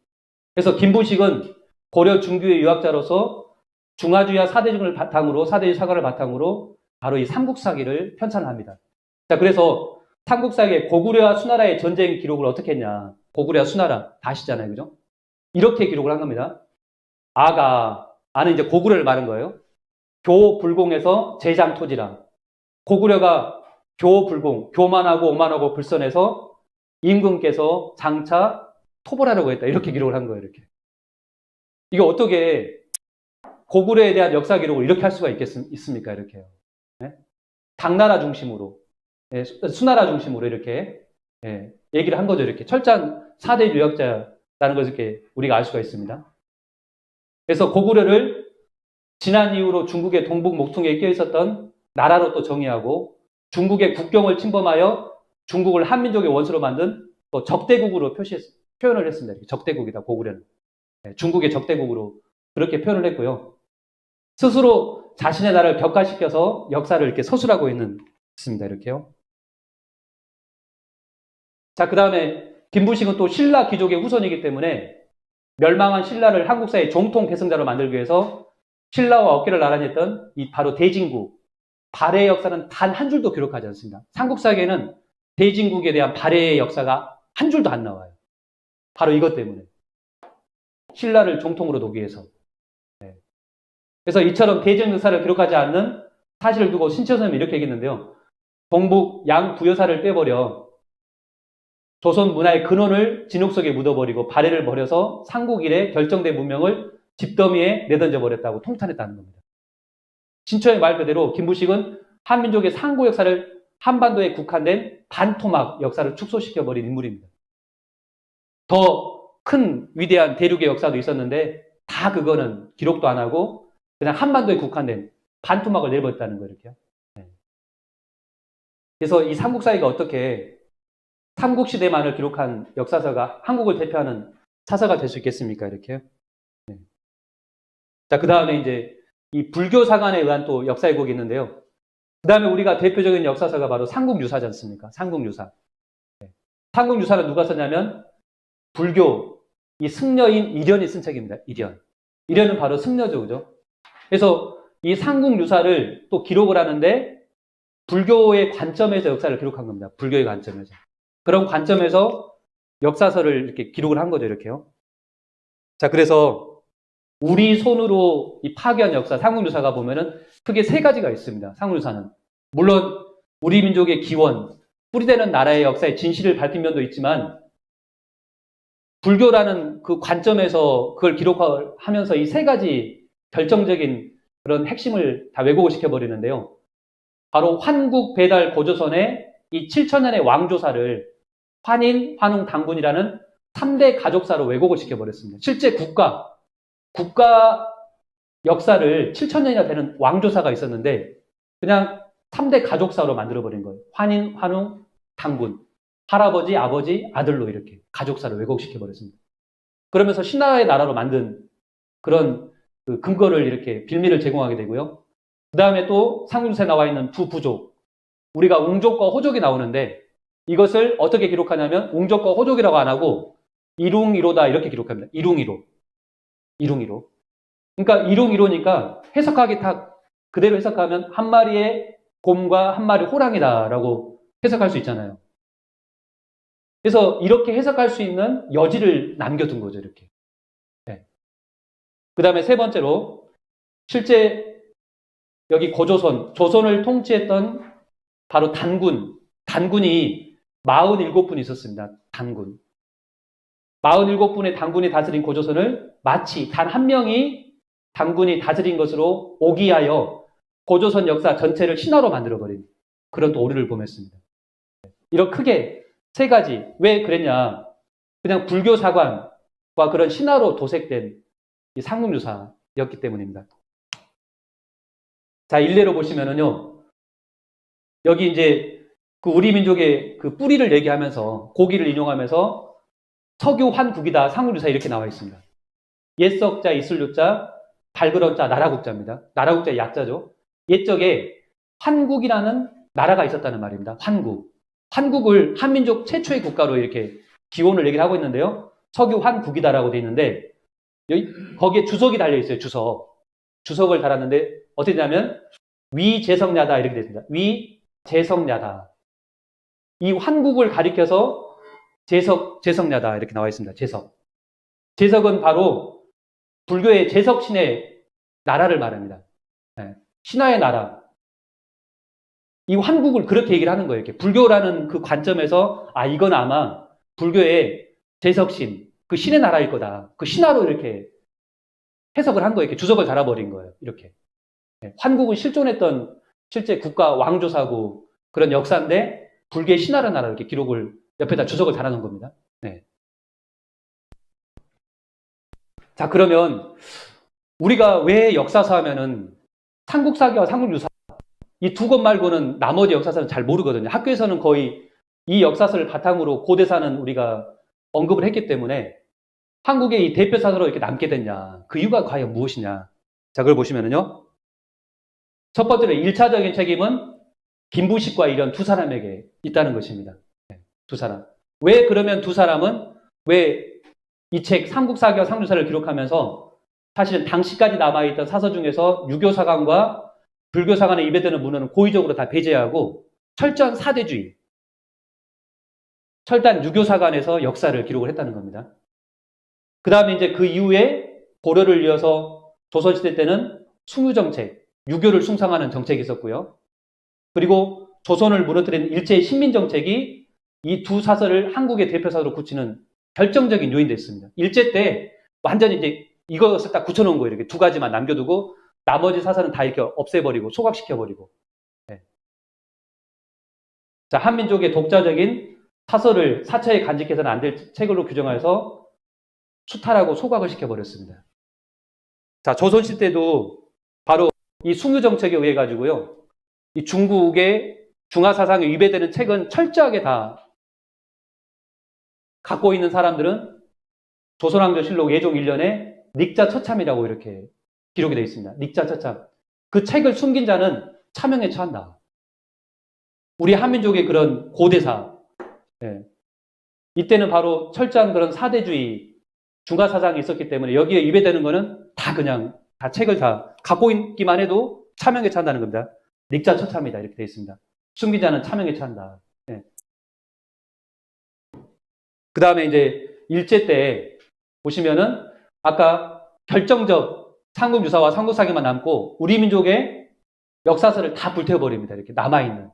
그래서 김부식은 고려 중규의 유학자로서 중화주의와 사대주의를 바탕으로, 사대주의 사관을 바탕으로 바로 이 삼국사기를 편찬합니다. 자, 그래서 삼국사기의 고구려와 수나라의 전쟁 기록을 어떻게 했냐. 고구려와 수나라 다 아시잖아요. 그죠? 이렇게 기록을 한 겁니다. 아는 이제 고구려를 말한 거예요. 교불공에서 제장토지라. 고구려가 교불공, 교만하고 오만하고 불선해서 임금께서 장차 토벌하라고 했다. 이렇게 기록을 한 거예요. 이렇게. 이게 어떻게 고구려에 대한 역사 기록을 이렇게 할 수가 있습니까? 이렇게요. 네? 당나라 중심으로, 네, 수나라 중심으로 이렇게 네, 얘기를 한 거죠. 이렇게 철저한 사대 유역자라는 것을 이렇게 우리가 알 수가 있습니다. 그래서 고구려를 지난 이후로 중국의 동북 목통에 끼어 있었던 나라로 또 정의하고 중국의 국경을 침범하여 중국을 한민족의 원수로 만든 또 적대국으로 표현을 했습니다. 적대국이다, 고구려는. 중국의 적대국으로 그렇게 표현을 했고요. 스스로 자신의 나라를 벽화시켜서 역사를 이렇게 서술하고 있습니다. 이렇게요. 자, 그 다음에 김부식은 또 신라 귀족의 후손이기 때문에 멸망한 신라를 한국사의 정통 계승자로 만들기 위해서 신라와 어깨를 나란히 했던 이 바로 대진국, 발해의 역사는 단 한 줄도 기록하지 않습니다. 삼국사기에는 대진국에 대한 발해의 역사가 한 줄도 안 나와요. 바로 이것 때문에. 신라를 정통으로 두기 위해서. 그래서 이처럼 대전 역사를 기록하지 않는 사실을 두고 신채 선생님이 이렇게 얘기했는데요. 동북 양부여사를 빼버려 조선 문화의 근원을 진흙 속에 묻어버리고 발해를 버려서 삼국 이래 결정된 문명을 집더미에 내던져 버렸다고 통탄했다는 겁니다. 신처의 말 그대로 김부식은 한민족의 상고 역사를 한반도에 국한된 반토막 역사를 축소시켜버린 인물입니다. 더 큰 위대한 대륙의 역사도 있었는데 다 그거는 기록도 안 하고 그냥 한반도에 국한된 반토막을 내버렸다는 거예요. 이렇게요. 그래서 이 삼국사기가 어떻게 삼국시대만을 기록한 역사서가 한국을 대표하는 사서가 될 수 있겠습니까? 이렇게요. 자, 그 다음에 이제 이 불교 사관에 의한 또 역사 왜곡이 있는데요. 그 다음에 우리가 대표적인 역사서가 바로 삼국유사지 않습니까? 삼국유사. 삼국유사는 누가 썼냐면 불교 이 승려인 이련이 쓴 책입니다. 이련. 이련은 바로 승려죠, 그죠? 그래서 이 삼국유사를 또 기록을 하는데 불교의 관점에서 역사를 기록한 겁니다. 불교의 관점에서. 그런 관점에서 역사서를 이렇게 기록을 한 거죠, 이렇게요. 자, 그래서 우리 손으로 이 파괴한 역사, 삼국유사가 보면은 크게 세 가지가 있습니다. 삼국유사는. 물론 우리 민족의 기원, 뿌리되는 나라의 역사의 진실을 밝힌 면도 있지만 불교라는 그 관점에서 그걸 기록하면서 이 세 가지 결정적인 그런 핵심을 다 왜곡을 시켜버리는데요. 바로 환국, 배달, 고조선의 이 7천년의 왕조사를 환인, 환웅, 당군이라는 3대 가족사로 왜곡을 시켜버렸습니다. 실제 국가 역사를 7천년이나 되는 왕조사가 있었는데 그냥 3대 가족사로 만들어버린 거예요. 환인, 환웅, 당군. 할아버지, 아버지, 아들로 이렇게 가족사를 왜곡시켜버렸습니다. 그러면서 신하의 나라로 만든 그런 그 근거를 이렇게 빌미를 제공하게 되고요. 그 다음에 또 삼국유사에 나와 있는 두 부족. 우리가 웅족과 호족이 나오는데 이것을 어떻게 기록하냐면 웅족과 호족이라고 안 하고 이룽이로다 이렇게 기록합니다. 이룽이로. 이룽이로. 그러니까 이룽이로니까 해석하기 딱 그대로 해석하면 한 마리의 곰과 한 마리 호랑이다라고 해석할 수 있잖아요. 그래서 이렇게 해석할 수 있는 여지를 남겨둔 거죠, 이렇게. 네. 그 다음에 세 번째로 실제 여기 고조선, 조선을 통치했던 바로 단군이 47분 있었습니다. 단군. 47분의 단군이 다스린 고조선을 마치 단 한 명이 단군이 다스린 것으로 오기하여 고조선 역사 전체를 신화로 만들어버린 그런 또 오류를 범했습니다. 이런 크게 세 가지. 왜 그랬냐. 그냥 불교 사관과 그런 신화로 도색된 이 삼국유사였기 때문입니다. 자, 일례로 보시면은요. 여기 이제 그 우리 민족의 그 뿌리를 얘기하면서 고기를 인용하면서 석유 환국이다 삼국유사 이렇게 나와 있습니다. 옛석자 이슬유자 발그런자 나라국자입니다. 나라국자의 약자죠. 옛적에 환국이라는 나라가 있었다는 말입니다. 환국을 한민족 최초의 국가로 이렇게 기원을 얘기를 하고 있는데요. 석유 환국이다라고 되어 있는데 거기에 주석이 달려 있어요. 주석을 달았는데 어떻게 되냐면 위재성야다 이렇게 되어 있습니다. 위재성야다. 이 환국을 가리켜서 재석야다 이렇게 나와 있습니다. 재석은 바로 불교의 재석신의 나라를 말합니다. 신화의 나라. 이 환국을 그렇게 얘기를 하는 거예요. 이렇게 불교라는 그 관점에서 이건 아마 불교의 재석신, 그 신의 나라일 거다. 그 신화로 이렇게 해석을 한 거예요. 이렇게 주석을 달아버린 거예요. 이렇게. 환국은 실존했던 실제 국가 왕조사고 그런 역사인데 불교의 신화라는 나라 이렇게 기록을 옆에다 주석을 달아놓은 겁니다. 네. 자, 그러면 우리가 왜 역사서 하면은 삼국사기와 삼국유사 이 두 것 말고는 나머지 역사서는 잘 모르거든요. 학교에서는 거의 이 역사서를 바탕으로 고대사는 우리가 언급을 했기 때문에 한국의 이 대표 사서로 이렇게 남게 됐냐. 그 이유가 과연 무엇이냐. 자, 그걸 보시면은요. 첫 번째로 1차적인 책임은 김부식과 이런 두 사람에게 있다는 것입니다. 두 사람. 왜 그러면 두 사람은 왜 이 책 삼국사기와 삼국유사를 기록하면서 사실은 당시까지 남아있던 사서 중에서 유교사관과 불교사관의 입에 드는 문헌은 고의적으로 다 배제하고 철저한 사대주의, 철단 유교사관에서 역사를 기록을 했다는 겁니다. 그 다음에 이제 그 이후에 고려를 이어서 조선시대 때는 숭유정책, 유교를 숭상하는 정책이 있었고요. 그리고 조선을 무너뜨린 일제의 식민정책이 이 두 사설을 한국의 대표사로 굳히는 결정적인 요인이 됐습니다. 일제 때 완전히 이제 이것을 딱 굳혀놓은 거예요. 이렇게 두 가지만 남겨두고 나머지 사설은 다 이렇게 없애버리고 소각시켜버리고. 네. 자, 한민족의 독자적인 사설을 사처에 간직해서는 안 될 책으로 규정해서 수탈하고 소각을 시켜버렸습니다. 자, 조선시대 때도 바로 이 숭유정책에 의해 가지고요. 이 중국의 중화사상에 위배되는 책은 철저하게 다 갖고 있는 사람들은 조선왕조실록 예종 1년에 닉자처참이라고 이렇게 기록이 되어 있습니다. 닉자처참. 그 책을 숨긴 자는 차명에 처한다. 우리 한민족의 그런 고대사. 예. 이때는 바로 철저한 그런 사대주의 중화사상이 있었기 때문에 여기에 위배되는 거는 다 그냥 다 책을 다 갖고 있기만 해도 차명에 처한다는 겁니다. 닉자처참이다 이렇게 되어 있습니다. 숨긴 자는 차명에 처한다. 예. 그 다음에 이제 일제 때 보시면은 아까 결정적 삼국유사와 삼국사기만 남고 우리 민족의 역사서를 다 불태워버립니다. 이렇게 남아있는.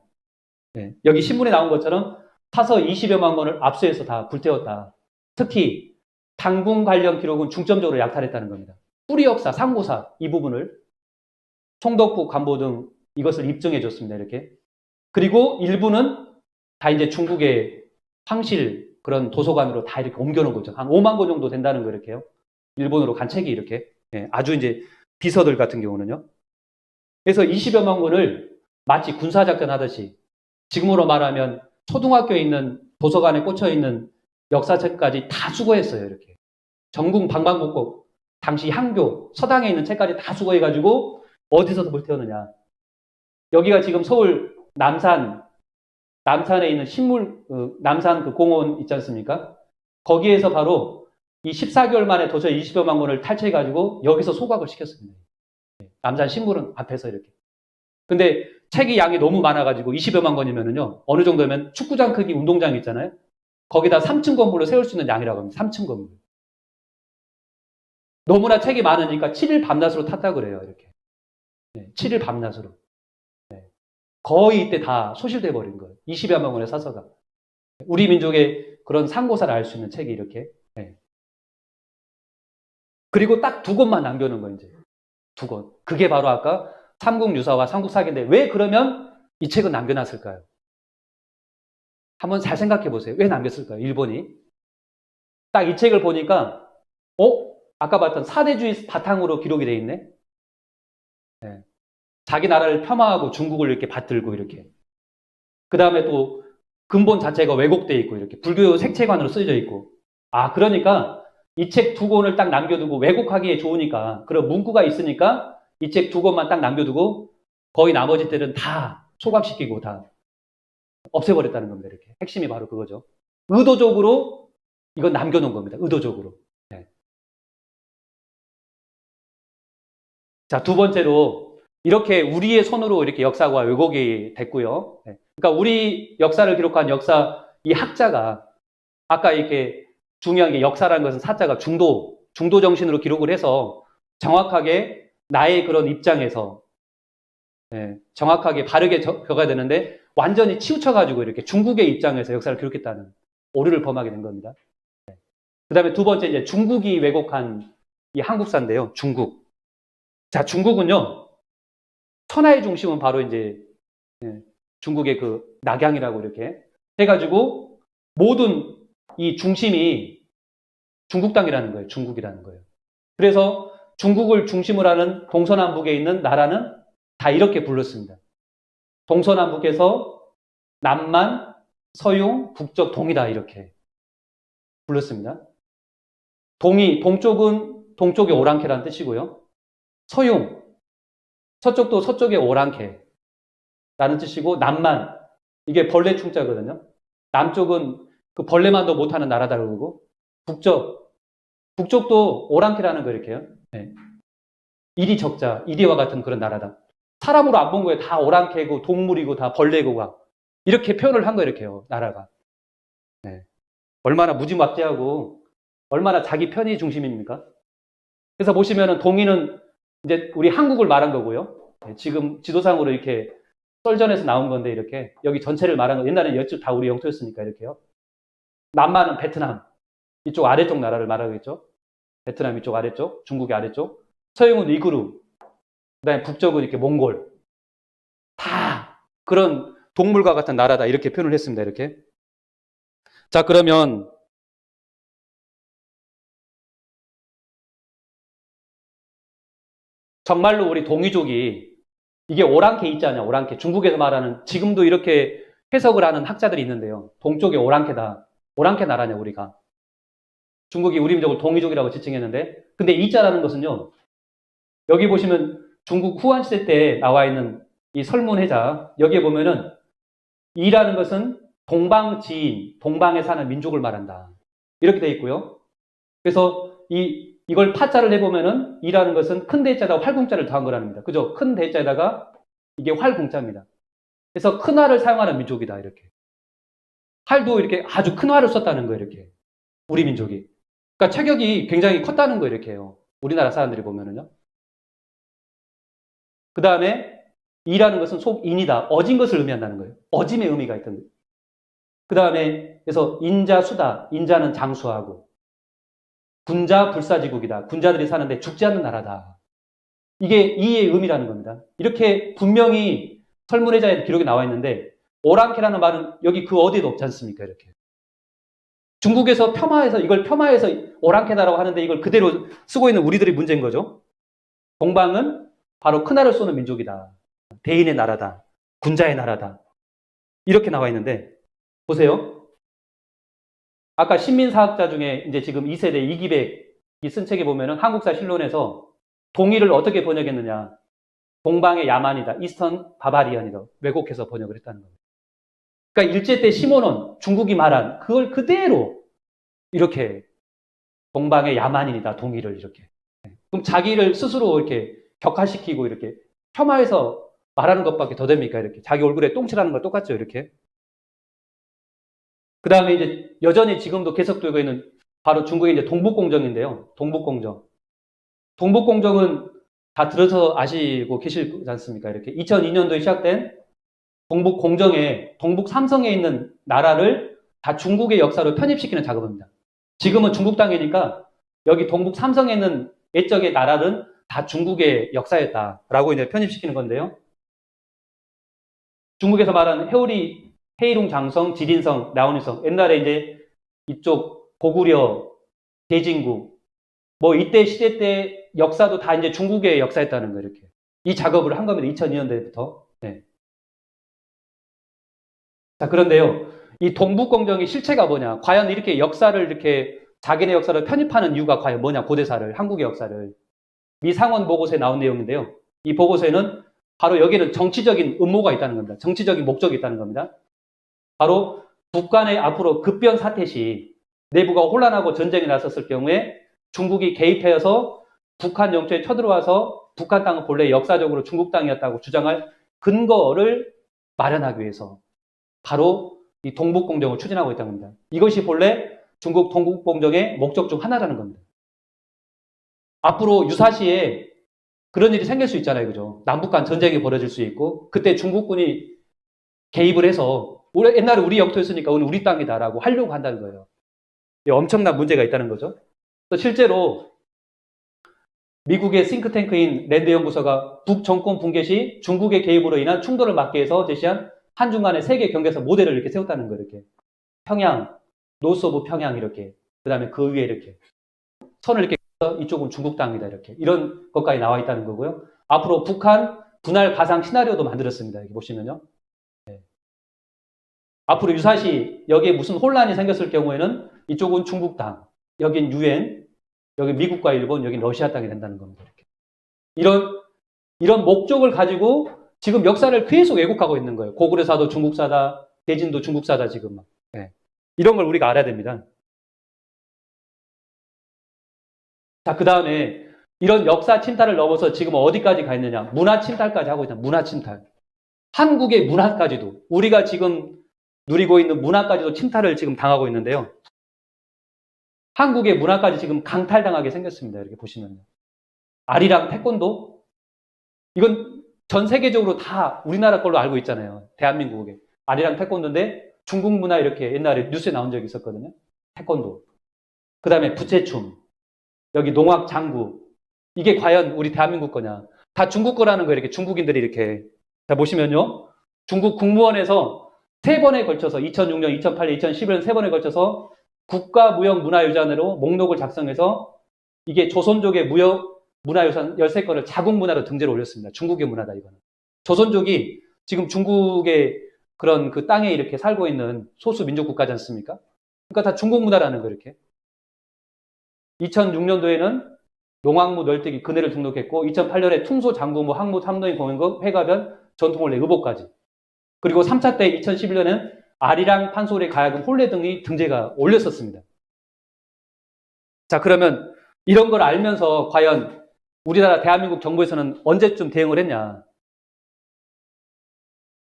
네. 여기 신문에 나온 것처럼 사서 20여만 권을 압수해서 다 불태웠다. 특히 당군 관련 기록은 중점적으로 약탈했다는 겁니다. 뿌리 역사, 상고사 이 부분을 총독부 관보 등 이것을 입증해 줬습니다. 이렇게. 그리고 일부는 다 이제 중국의 황실 그런 도서관으로 다 이렇게 옮겨놓은 거죠. 한 5만 권 정도 된다는 거 이렇게요. 일본으로 간 책이 이렇게. 예, 아주 이제 비서들 같은 경우는요. 그래서 20여만 권을 마치 군사작전 하듯이 지금으로 말하면 초등학교에 있는 도서관에 꽂혀 있는 역사책까지 다 수거했어요. 이렇게. 전국 방방곡곡 당시 향교, 서당에 있는 책까지 다 수거해가지고 어디서도 불태웠느냐. 여기가 지금 서울 남산에 있는 남산 그 공원 있지 않습니까? 거기에서 바로 이 14개월 만에 도저히 20여만 권을 탈취해가지고 여기서 소각을 시켰습니다. 남산 신물은 앞에서 이렇게. 근데 책이 양이 너무 많아가지고 20여만 권이면은요, 어느 정도면 축구장 크기 운동장 있잖아요? 거기다 3층 건물로 세울 수 있는 양이라고 합니다. 3층 건물. 너무나 책이 많으니까 7일 밤낮으로 탔다 그래요, 이렇게. 네, 7일 밤낮으로. 네. 거의 이때 다 소실돼 버린 거예요. 20여만 권의 사서가. 우리 민족의 그런 상고사를 알 수 있는 책이 이렇게. 네. 그리고 딱 두 권만 남겨놓은 거예요, 이제. 두 권. 그게 바로 아까 삼국유사와 삼국사기인데 왜 그러면 이 책은 남겨놨을까요? 한번 잘 생각해 보세요. 왜 남겼을까요? 일본이. 딱 이 책을 보니까 아까 봤던 사대주의 바탕으로 기록이 돼 있네. 네. 자기 나라를 폄하하고 중국을 이렇게 받들고 이렇게. 그 다음에 또 근본 자체가 왜곡돼 있고 이렇게 불교 색채관으로 쓰여져 있고. 아, 그러니까 이 책 두 권을 딱 남겨두고 왜곡하기에 좋으니까 그런 문구가 있으니까 이 책 두 권만 딱 남겨두고 거의 나머지 때는 다 소각시키고 다 없애버렸다는 겁니다. 이렇게. 핵심이 바로 그거죠. 의도적으로 이건 남겨놓은 겁니다. 의도적으로. 네. 자, 두 번째로 이렇게 우리의 손으로 이렇게 역사가 왜곡이 됐고요. 네. 그러니까 우리 역사를 기록한 역사 이 학자가 아까 이렇게 중요한 게 역사라는 것은 사자가 중도 정신으로 기록을 해서 정확하게 나의 그런 입장에서 정확하게 바르게 적어야 되는데 완전히 치우쳐가지고 이렇게 중국의 입장에서 역사를 기록했다는 오류를 범하게 된 겁니다. 그 다음에 두 번째 이제 중국이 왜곡한 이 한국사인데요. 중국. 자, 중국은요. 천하의 중심은 바로 이제 중국의 그 낙양이라고 이렇게 해가지고 모든 이 중심이 중국 땅이라는 거예요. 중국이라는 거예요. 그래서 중국을 중심으로 하는 동서남북에 있는 나라는 다 이렇게 불렀습니다. 동서남북에서 남만, 서용, 북적, 동이다 이렇게 불렀습니다. 동이, 동쪽은 동쪽의 오랑캐라는 뜻이고요. 서용, 서쪽도 서쪽의 오랑캐라는 뜻이고, 남만, 이게 벌레 충자거든요. 남쪽은 그 벌레만도 못하는 나라다 그러고, 북쪽도 오랑캐라는 거 이렇게요. 네. 이리 적자, 이리와 같은 그런 나라다. 사람으로 안 본 거예요. 다 오랑캐고 동물이고 다 벌레고 이렇게 표현을 한 거예요. 이렇게요. 나라가. 네. 얼마나 무지막지하고 얼마나 자기 편의 중심입니까? 그래서 보시면은 동의는 이제 우리 한국을 말한 거고요. 네. 지금 지도상으로 이렇게 썰전에서 나온 건데 이렇게 여기 전체를 말한 거. 옛날에는 여쪽 다 우리 영토였으니까 이렇게요. 남만은 베트남 이쪽 아래쪽 나라를 말하겠죠. 베트남 이쪽 아래쪽, 중국의 아래쪽. 서용은 위구르, 그다음에 북쪽은 이렇게 몽골. 다 그런 동물과 같은 나라다 이렇게 표현을 했습니다. 이렇게. 자, 그러면 정말로 우리 동이족이 이게 오랑캐 있지 않냐, 오랑캐. 중국에서 말하는 지금도 이렇게 해석을 하는 학자들이 있는데요. 동쪽이 오랑캐다. 오랑캐 나라냐 우리가. 중국이 우리 민족을 동이족이라고 지칭했는데, 근데 이자라는 것은요. 여기 보시면 중국 후한 시대 때 나와 있는 이 설문해자, 여기에 보면은 이라는 것은 동방지인, 동방에 사는 민족을 말한다. 이렇게 돼 있고요. 그래서 이걸 파자를 해보면은 이라는 것은 큰 대자에다가 활궁자를 더한 거라는 겁니다. 그죠? 큰 대자에다가 이게 활궁자입니다. 그래서 큰 활을 사용하는 민족이다. 이렇게. 활도 이렇게 아주 큰 활을 썼다는 거예요. 이렇게. 우리 민족이. 그러니까 체격이 굉장히 컸다는 거예요. 이렇게요. 우리나라 사람들이 보면은요. 그 다음에 이라는 것은 속인이다. 어진 것을 의미한다는 거예요. 어짐의 의미가 있던 거예요. 그 다음에 그래서 인자수다. 인자는 장수하고 군자 불사지국이다. 군자들이 사는데 죽지 않는 나라다. 이게 이의 의미라는 겁니다. 이렇게 분명히 설문해자의 기록이 나와 있는데 오랑캐라는 말은 여기 그 어디에도 없지 않습니까? 이렇게. 중국에서 폄하해서 이걸 폄하해서 오랑캐다라고 하는데 이걸 그대로 쓰고 있는 우리들이 문제인 거죠. 동방은 바로 큰알을 쏘는 민족이다. 대인의 나라다. 군자의 나라다. 이렇게 나와 있는데 보세요. 아까 신민사학자 중에 이제 지금 2세대 이기백이 쓴 책에 보면은 한국사 실론에서 동의를 어떻게 번역했느냐. 동방의 야만이다. 이스턴 바바리언이다. 왜곡해서 번역을 했다는 겁니다. 그러니까 일제 때 시몬은 중국이 말한 그걸 그대로 이렇게 동방의 야만인이다. 동의를 이렇게. 그럼 자기를 스스로 이렇게 격화시키고 이렇게 폄하해서 말하는 것밖에 더 됩니까? 이렇게. 자기 얼굴에 똥칠하는 거 똑같죠? 이렇게. 그 다음에 이제 여전히 지금도 계속되고 있는 바로 중국의 이제 동북공정인데요. 동북공정. 동북공정은 다 들어서 아시고 계시지 않습니까? 이렇게 2002년도에 시작된 동북공정에 동북 삼성에 있는 나라를 다 중국의 역사로 편입시키는 작업입니다. 지금은 중국 땅이니까 여기 동북 삼성에 있는 옛적의 나라는 다 중국의 역사였다라고 이제 편입시키는 건데요. 중국에서 말하는 해오리, 헤이룽 장성, 지린성, 라오니성. 옛날에 이제 이쪽 고구려, 대진국, 뭐 이때 시대 때 역사도 다 이제 중국의 역사였다는 거예요. 이렇게. 이 작업을 한 겁니다. 2002년도부터. 네. 자, 그런데요. 이 동북공정의 실체가 뭐냐? 과연 이렇게 역사를 이렇게 자기네 역사를 편입하는 이유가 과연 뭐냐? 고대사를, 한국의 역사를. 미 상원 보고서에 나온 내용인데요. 이 보고서에는 바로 여기는 정치적인 음모가 있다는 겁니다. 정치적인 목적이 있다는 겁니다. 바로 북한의 앞으로 급변 사태 시 내부가 혼란하고 전쟁이 났었을 경우에 중국이 개입해서 북한 영토에 쳐들어와서 북한 땅은 본래 역사적으로 중국 땅이었다고 주장할 근거를 마련하기 위해서 바로 이 동북공정을 추진하고 있다는 겁니다. 이것이 본래 중국 동북공정의 목적 중 하나라는 겁니다. 앞으로 유사시에 그런 일이 생길 수 있잖아요. 그죠? 남북 간 전쟁이 벌어질 수 있고 그때 중국군이 개입을 해서 옛날에 우리 영토였으니까 오늘 우리 땅이다라고 하려고 한다는 거예요. 엄청난 문제가 있다는 거죠. 실제로 미국의 싱크탱크인 랜드 연구소가 북정권 붕괴 시 중국의 개입으로 인한 충돌을 막기 위해서 제시한 한중간의 세계 경계선 모델을 이렇게 세웠다는 거예요. 이렇게 평양, 노스 오브 평양 이렇게. 그 다음에 그 위에 이렇게 선을 이렇게 이쪽은 중국 땅이다. 이렇게. 이런 것까지 나와 있다는 거고요. 앞으로 북한 분할 가상 시나리오도 만들었습니다. 여기 보시면요. 네. 앞으로 유사시 여기에 무슨 혼란이 생겼을 경우에는 이쪽은 중국 땅, 여긴 유엔, 여기 미국과 일본, 여긴 러시아 땅이 된다는 겁니다. 이렇게. 이런 목적을 가지고 지금 역사를 계속 왜곡하고 있는 거예요. 고구려사도 중국사다, 대진도 중국사다 지금. 네. 이런 걸 우리가 알아야 됩니다. 자, 그 다음에 이런 역사 침탈을 넘어서 지금 어디까지 가 있느냐. 문화 침탈까지 하고 있다. 문화 침탈. 한국의 문화까지도, 우리가 지금 누리고 있는 문화까지도 침탈을 지금 당하고 있는데요. 한국의 문화까지 지금 강탈당하게 생겼습니다. 이렇게 보시면요. 아리랑 태권도? 이건 전 세계적으로 다 우리나라 걸로 알고 있잖아요. 대한민국에. 아리랑 태권도인데 중국 문화 이렇게 옛날에 뉴스에 나온 적이 있었거든요. 태권도. 그 다음에 부채춤. 여기 농악 장구. 이게 과연 우리 대한민국 거냐. 다 중국 거라는 거예요. 이렇게 중국인들이 이렇게. 자, 보시면요. 중국 국무원에서 3번에 걸쳐서 2006년, 2008년, 2011년 3번에 걸쳐서 국가무형문화유산으로 목록을 작성해서 이게 조선족의 문화유산 13건을 자국문화로 등재를 올렸습니다. 중국의 문화다, 이거는. 조선족이 지금 중국의 그런 그 땅에 이렇게 살고 있는 소수 민족 국가지 않습니까? 그러니까 다 중국 문화라는 거, 이렇게. 2006년도에는 농악무 널뛰기 그네를 등록했고, 2008년에 퉁소 장구무 항무 탐노인 공연극 회가변 전통혼례 의복까지. 그리고 3차 때 2011년에는 아리랑 판소리 가야금 혼례 등이 등재가 올렸었습니다. 자, 그러면 이런 걸 알면서 과연 우리나라 대한민국 정부에서는 언제쯤 대응을 했냐.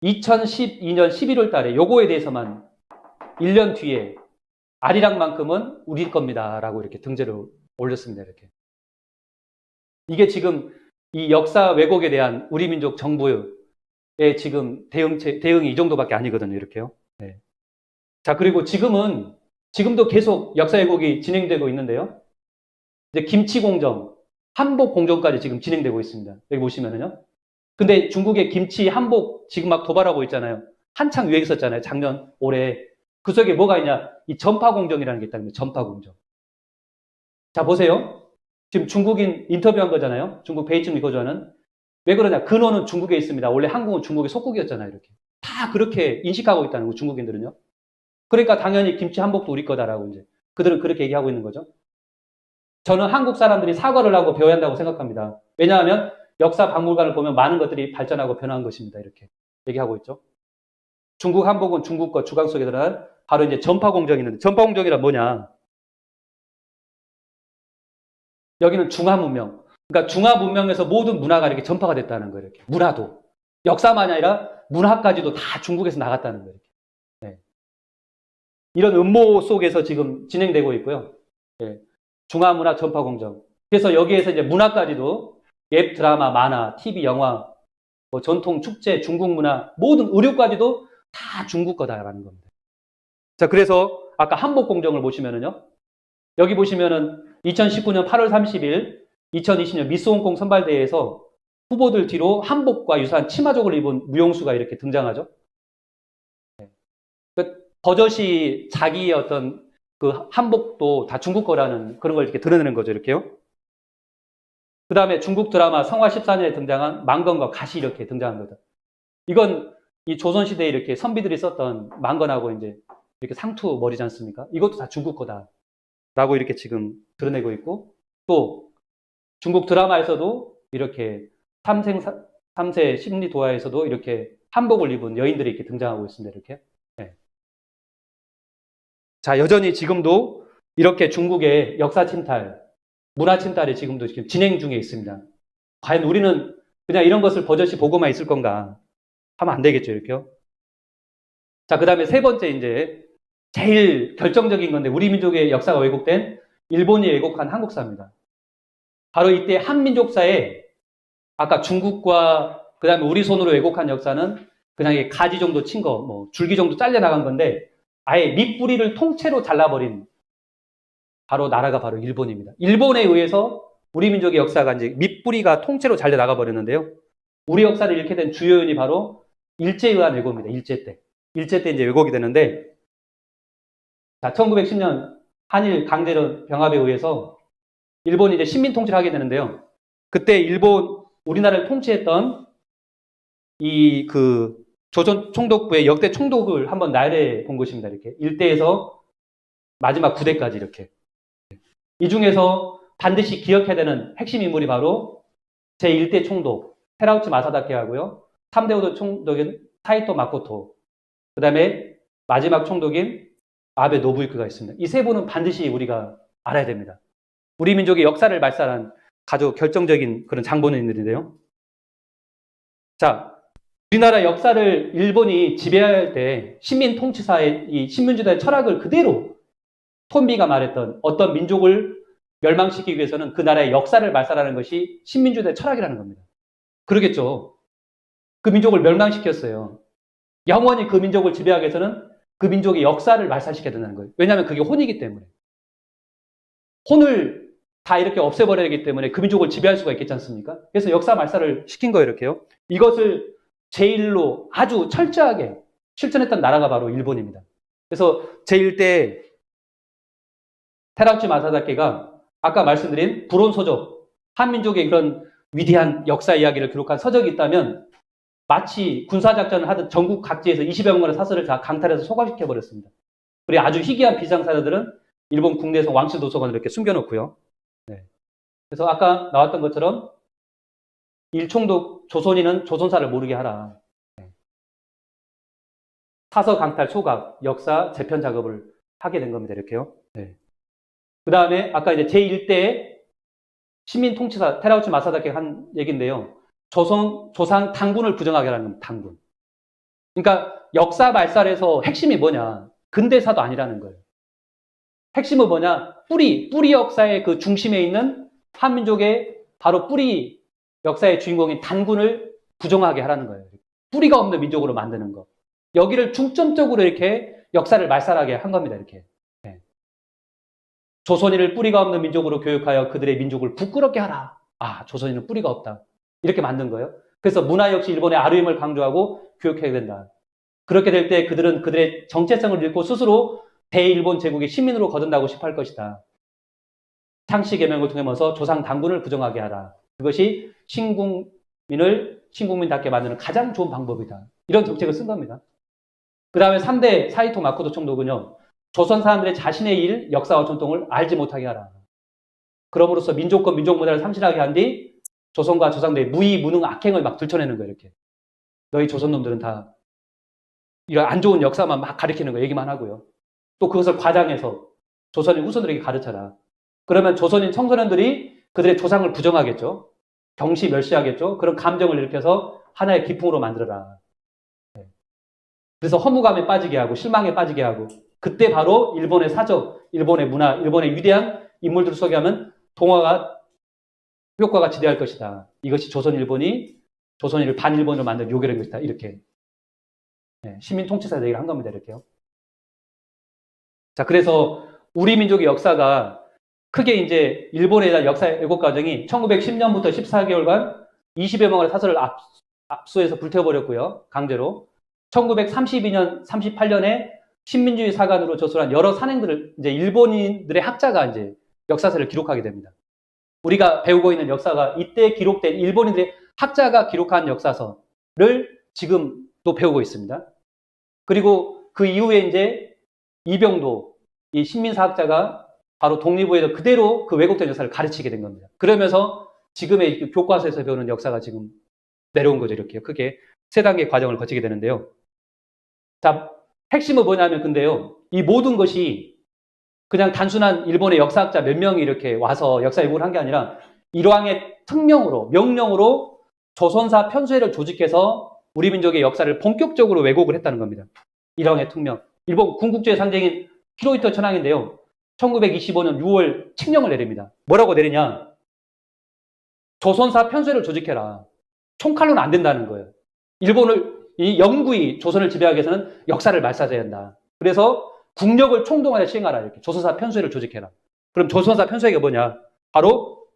2012년 11월 달에 요거에 대해서만 1년 뒤에 아리랑만큼은 우리 겁니다. 라고 이렇게 등재를 올렸습니다. 이렇게. 이게 지금 이 역사 왜곡에 대한 우리 민족 정부의 지금 대응이 이 정도밖에 아니거든요. 이렇게요. 네. 자, 그리고 지금도 계속 역사 왜곡이 진행되고 있는데요. 이제 김치공정, 한복공정까지 지금 진행되고 있습니다. 여기 보시면은요. 근데 중국의 김치, 한복 지금 막 도발하고 있잖아요. 한창 유행했었잖아요. 작년, 올해. 그 속에 뭐가 있냐? 이 전파공정이라는 게 있다는 거예요. 전파공정. 자, 보세요. 지금 중국인 인터뷰한 거잖아요. 중국 베이징 거주하는. 왜 그러냐? 근원은 중국에 있습니다. 원래 한국은 중국의 속국이었잖아요. 이렇게. 다 그렇게 인식하고 있다는 거, 중국인들은요. 그러니까 당연히 김치 한복도 우리 거다라고 이제. 그들은 그렇게 얘기하고 있는 거죠. 저는 한국 사람들이 사과를 하고 배워야 한다고 생각합니다. 왜냐하면 역사 박물관을 보면 많은 것들이 발전하고 변한 것입니다. 이렇게 얘기하고 있죠. 중국 한복은 중국 거 주강 속에 들어간 바로 이제 전파공정이 있는데, 전파공정이란 뭐냐? 여기는 중화문명. 그러니까 중화문명에서 모든 문화가 이렇게 전파가 됐다는 거예요. 이렇게. 문화도. 역사만이 아니라 문화까지도 다 중국에서 나갔다는 거예요. 이렇게. 네. 이런 음모 속에서 지금 진행되고 있고요. 네. 중화문화 전파공정. 그래서 여기에서 이제 문화까지도 웹 드라마, 만화, TV, 영화, 뭐 전통 축제, 중국 문화, 모든 의료까지도 다 중국 거다라는 겁니다. 자, 그래서 아까 한복 공정을 보시면은요. 여기 보시면은 2019년 8월 30일 2020년 미스 홍콩 선발대회에서 후보들 뒤로 한복과 유사한 치마족을 입은 무용수가 이렇게 등장하죠. 버젓이 자기의 어떤 그 한복도 다 중국 거라는 그런 걸 이렇게 드러내는 거죠. 이렇게요. 그 다음에 중국 드라마 성화 14년에 등장한 망건과 가시 이렇게 등장한 거죠. 이건 이 조선시대에 이렇게 선비들이 썼던 망건하고 이제 이렇게 상투 머리지 않습니까? 이것도 다 중국 거다. 라고 이렇게 지금 드러내고 있고, 또 중국 드라마에서도 이렇게 삼세 심리 도화에서도 이렇게 한복을 입은 여인들이 이렇게 등장하고 있습니다. 이렇게. 네. 자, 여전히 지금도 이렇게 중국의 역사 침탈, 문화 침탈이 지금도 지금 진행 중에 있습니다. 과연 우리는 그냥 이런 것을 버젓이 보고만 있을 건가 하면 안 되겠죠. 이렇게요. 자, 그 다음에 세 번째 이제 제일 결정적인 건데 우리 민족의 역사가 왜곡된 일본이 왜곡한 한국사입니다. 바로 이때 한민족사에 아까 중국과 그 다음에 우리 손으로 왜곡한 역사는 그냥 가지 정도 친 거, 뭐 줄기 정도 잘려나간 건데 아예 밑뿌리를 통째로 잘라버린 바로 나라가 바로 일본입니다. 일본에 의해서 우리 민족의 역사가 이제 밑뿌리가 통째로 잘려나가 버렸는데요. 우리 역사를 잃게 된 주요 요인이 바로 일제에 의한 왜곡입니다. 일제 때. 일제 때 이제 왜곡이 되는데, 자, 1910년 한일 강제로 병합에 의해서 일본이 이제 식민 통치를 하게 되는데요. 그때 우리나라를 통치했던 이 조선 총독부의 역대 총독을 한번 나열해 본 것입니다. 이렇게 1대에서 마지막 9대까지 이렇게. 이 중에서 반드시 기억해야 되는 핵심 인물이 바로 제1대 총독 테라우치 마사다케 하고요. 3대 총독인 사이토 마코토. 그 다음에 마지막 총독인 아베 노부이크가 있습니다. 이 세 분은 반드시 우리가 알아야 됩니다. 우리 민족의 역사를 말살한 아주 결정적인 그런 장본인들인데요. 자, 우리나라 역사를 일본이 지배할 때 식민 통치사의 이 식민지도의 철학을 그대로 톤비가 말했던 어떤 민족을 멸망시키기 위해서는 그 나라의 역사를 말살하는 것이 식민지도의 철학이라는 겁니다. 그러겠죠. 그 민족을 멸망시켰어요. 영원히 그 민족을 지배하기 위해서는 그 민족의 역사를 말살시켜야 된다는 거예요. 왜냐하면 그게 혼이기 때문에. 혼을 다 이렇게 없애버려야 되기 때문에 그 민족을 지배할 수가 있겠지 않습니까? 그래서 역사 말살을 시킨 거예요, 이렇게요. 이것을 제1로 아주 철저하게 실천했던 나라가 바로 일본입니다. 그래서 제1대 테라우치 마사다케가 아까 말씀드린 불온서적, 한민족의 그런 위대한 역사 이야기를 기록한 서적이 있다면 마치 군사작전을 하듯 전국 각지에서 20여 권의 사설을 다 강탈해서 소각시켜버렸습니다. 그리고 아주 희귀한 비상사들은 일본 국내에서 왕실도서관을 이렇게 숨겨놓고요. 네. 그래서 아까 나왔던 것처럼 일총독 조선인은 조선사를 모르게 하라. 네. 사서 강탈 소각, 역사 재편 작업을 하게 된 겁니다. 이렇게요. 네. 그 다음에 아까 이제 제1대 식민 통치사 테라우치 마사다케가 한 얘기인데요. 조상 당군을 부정하게 하는 겁니다. 당군. 그러니까 역사 말살에서 핵심이 뭐냐? 근대사도 아니라는 거예요. 핵심은 뭐냐? 뿌리 역사의 그 중심에 있는 한민족의 바로 뿌리 역사의 주인공인 단군을 부정하게 하라는 거예요. 뿌리가 없는 민족으로 만드는 거. 여기를 중점적으로 이렇게 역사를 말살하게 한 겁니다. 이렇게. 네. 조선인을 뿌리가 없는 민족으로 교육하여 그들의 민족을 부끄럽게 하라. 아, 조선인은 뿌리가 없다. 이렇게 만든 거예요. 그래서 문화 역시 일본의 아류임을 강조하고 교육해야 된다. 그렇게 될 때 그들은 그들의 정체성을 잃고 스스로 대일본 제국의 시민으로 거듭나고 싶어 할 것이다. 상시 개명을 통하면서 조상 당군을 부정하게 하라. 그것이 신국민답게 만드는 가장 좋은 방법이다. 이런 정책을 쓴 겁니다. 그 다음에 3대 사이토 마코토 총독은요. 조선 사람들의 자신의 일, 역사와 전통을 알지 못하게 하라. 그럼으로써 민족과 민족 문화를 상실하게 한 뒤 조선과 조상들의 무의, 무능, 악행을 막 들춰내는 거예요. 이렇게. 너희 조선 놈들은 다 이런 안 좋은 역사만 막 가리키는 거 얘기만 하고요. 또 그것을 과장해서 조선인 후손들에게 가르쳐라. 그러면 조선인 청소년들이 그들의 조상을 부정하겠죠. 경시 멸시하겠죠. 그런 감정을 일으켜서 하나의 기풍으로 만들어라. 그래서 허무감에 빠지게 하고 실망에 빠지게 하고 그때 바로 일본의 사적, 일본의 문화, 일본의 위대한 인물들을 소개하면 동화가 효과가 지대할 것이다. 이것이 조선인을 반일본으로 만든 요괴인 것이다. 이렇게 시민 통치사 얘기를 한 겁니다. 이렇게요. 자, 그래서 우리 민족의 역사가 크게 이제 일본에 대한 역사 왜곡 과정이 1910년부터 14개월간 20여 명의 사설을 압수해서 불태워버렸고요. 강제로. 1932년, 38년에 신민주의 사관으로 저술한 여러 산행들을 이제 일본인들의 학자가 이제 역사서를 기록하게 됩니다. 우리가 배우고 있는 역사가 이때 기록된 일본인들의 학자가 기록한 역사서를 지금도 배우고 있습니다. 그리고 그 이후에 이제 이병도, 이 신민사학자가 바로 독립후에도 그대로 그 왜곡된 역사를 가르치게 된 겁니다. 그러면서 지금의 교과서에서 배우는 역사가 지금 내려온 거죠. 이렇게 크게 세 단계 과정을 거치게 되는데요. 자, 핵심은 뭐냐면 근데요. 이 모든 것이 그냥 단순한 일본의 역사학자 몇 명이 이렇게 와서 역사 왜곡을 한 게 아니라 일왕의 특명으로, 명령으로 조선사 편수회를 조직해서 우리 민족의 역사를 본격적으로 왜곡을 했다는 겁니다. 일왕의 특명. 일본 군국주의 상징인 히로히토 천황인데요. 1925년 6월 칙령을 내립니다. 뭐라고 내리냐? 조선사 편수회를 조직해라. 총칼로는 안 된다는 거예요. 이 영구히 조선을 지배하기 위해서는 역사를 말살해야 한다. 그래서 국력을 총동원해 시행하라. 이렇게 조선사 편수회를 조직해라. 그럼 조선사 편수회가 뭐냐? 바로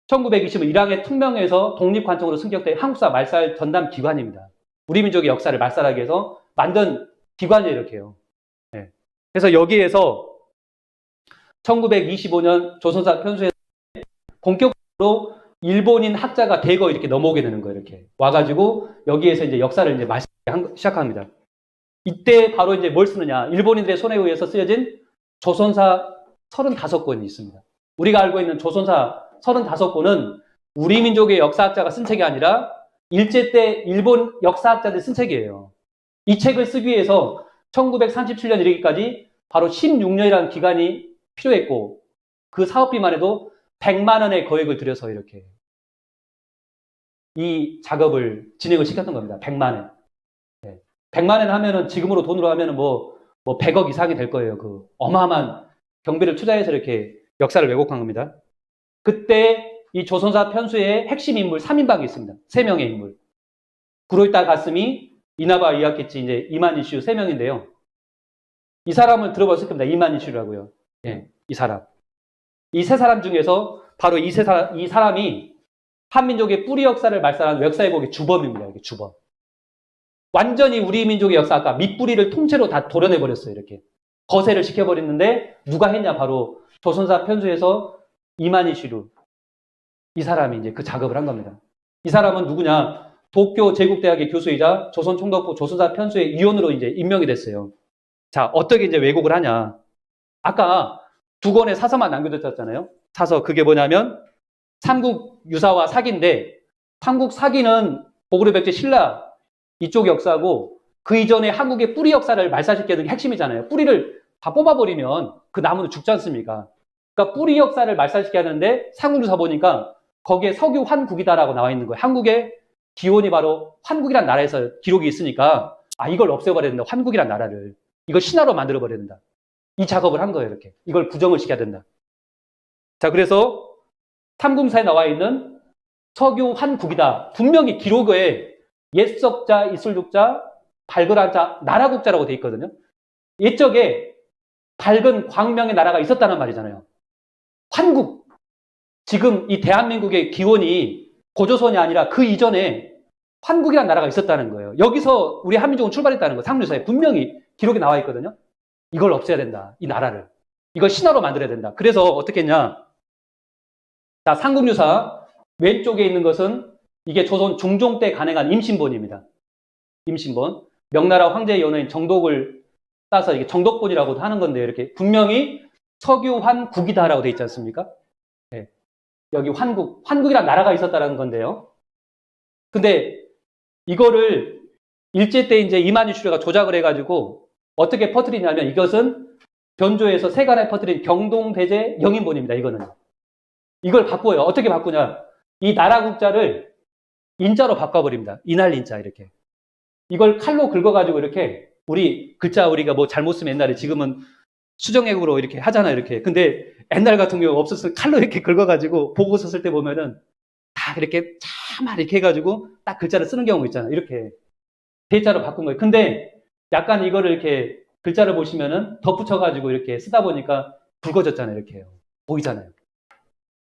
1925년 일왕의 특명에서 독립관청으로 승격된 한국사 말살 전담 기관입니다. 우리 민족의 역사를 말살하기 위해서 만든 기관이 이렇게요. 네. 그래서 여기에서 1925년 조선사 편수회 본격적으로 일본인 학자가 대거 이렇게 넘어오게 되는 거예요. 이렇게 와가지고 여기에서 이제 역사를 이제 시작합니다. 이때 바로 이제 뭘 쓰느냐? 일본인들의 손에 의해서 쓰여진 조선사 35권이 있습니다. 우리가 알고 있는 조선사 35권은 우리 민족의 역사학자가 쓴 책이 아니라 일제 때 일본 역사학자들이 쓴 책이에요. 이 책을 쓰기 위해서 1937년 이르기까지 바로 16년이라는 기간이 필요했고 그 사업비만 해도 100만 원의 거액을 들여서 이렇게 이 작업을 진행을 시켰던 겁니다. 100만 원. 네. 100만 원 하면은 지금으로 돈으로 하면은 뭐 100억 이상이 될 거예요. 그 어마어마한 경비를 투자해서 이렇게 역사를 왜곡한 겁니다. 그때 이 조선사 편수의 핵심 인물 3인방이 있습니다. 3명의 인물. 구로이타 가스미, 이나바 이와키치, 이제 이만이슈 3명인데요. 이 사람을 들어봤을 겁니다. 이만이슈라고요. 예, 이 사람. 이 세 사람 중에서 바로 이 사람이 한민족의 뿌리 역사를 말살한 역사회복의 주범입니다. 이게 주범. 완전히 우리 민족의 역사, 아까 밑뿌리를 통째로 다 도려내버렸어요. 이렇게. 거세를 시켜버렸는데 누가 했냐? 바로 조선사 편수에서 이만이슈루. 이 사람이 이제 그 작업을 한 겁니다. 이 사람은 누구냐? 도쿄 제국대학의 교수이자 조선총독부 조선사 편수의 위원으로 이제 임명이 됐어요. 자, 어떻게 이제 왜곡을 하냐? 아까 2권의 사서만 남겨뒀잖아요. 사서 그게 뭐냐면 삼국 유사와 사기인데 삼국 사기는 고구려백제 신라 이쪽 역사고 그 이전에 한국의 뿌리 역사를 말살시키는 게 핵심이잖아요. 뿌리를 다 뽑아버리면 그 나무는 죽지 않습니까? 그러니까 뿌리 역사를 말살시켜야 하는데 삼국유사 보니까 거기에 석유 환국이다라고 나와 있는 거예요. 한국의 기원이 바로 환국이란 나라에서 기록이 있으니까 이걸 없애버려야 된다. 환국이란 나라를. 이걸 신화로 만들어버려야 된다. 이 작업을 한 거예요. 이렇게. 이걸 부정을 시켜야 된다. 자, 그래서 삼국사에 나와 있는 석유 환국이다. 분명히 기록에 옛석자, 이술육자, 발걸한자, 나라국자라고 돼 있거든요. 옛적에 밝은 광명의 나라가 있었다는 말이잖아요. 환국. 지금 이 대한민국의 기원이 고조선이 아니라 그 이전에 환국이라는 나라가 있었다는 거예요. 여기서 우리 한민족은 출발했다는 거예요. 삼국유사에 분명히 기록이 나와 있거든요. 이걸 없애야 된다. 이 나라를. 이걸 신화로 만들어야 된다. 그래서 어떻게 했냐. 자, 삼국유사 왼쪽에 있는 것은 이게 조선 중종 때 간행한 임신본입니다. 임신본. 명나라 황제의 연호인 정독을 따서 이게 정독본이라고도 하는 건데 이렇게 분명히 석유환국이다라고 돼 있지 않습니까? 네. 여기 환국이란 나라가 있었다라는 건데요. 근데 이거를 일제 때 이제 이만희슈르가 조작을 해가지고 어떻게 퍼뜨리냐면 이것은 변조해서 세간에 퍼뜨린 경동대제 영인본입니다. 이거는. 이걸 바꿔요. 어떻게 바꾸냐. 이 나라국자를 인자로 바꿔버립니다. 이날인자 이렇게. 이걸 칼로 긁어가지고 이렇게 우리 글자 우리가 뭐 잘못 쓰면 옛날에 지금은 수정액으로 이렇게 하잖아요. 이렇게. 근데 옛날 같은 경우 없었을 칼로 이렇게 긁어가지고 보고 썼을 때 보면은 다 이렇게 차마 이렇게 해가지고 딱 글자를 쓰는 경우가 있잖아요. 이렇게. 대자로 바꾼 거예요. 근데 약간 이거를 이렇게 글자를 보시면은 덧붙여가지고 이렇게 쓰다 보니까 붉어졌잖아요. 이렇게. 보이잖아요.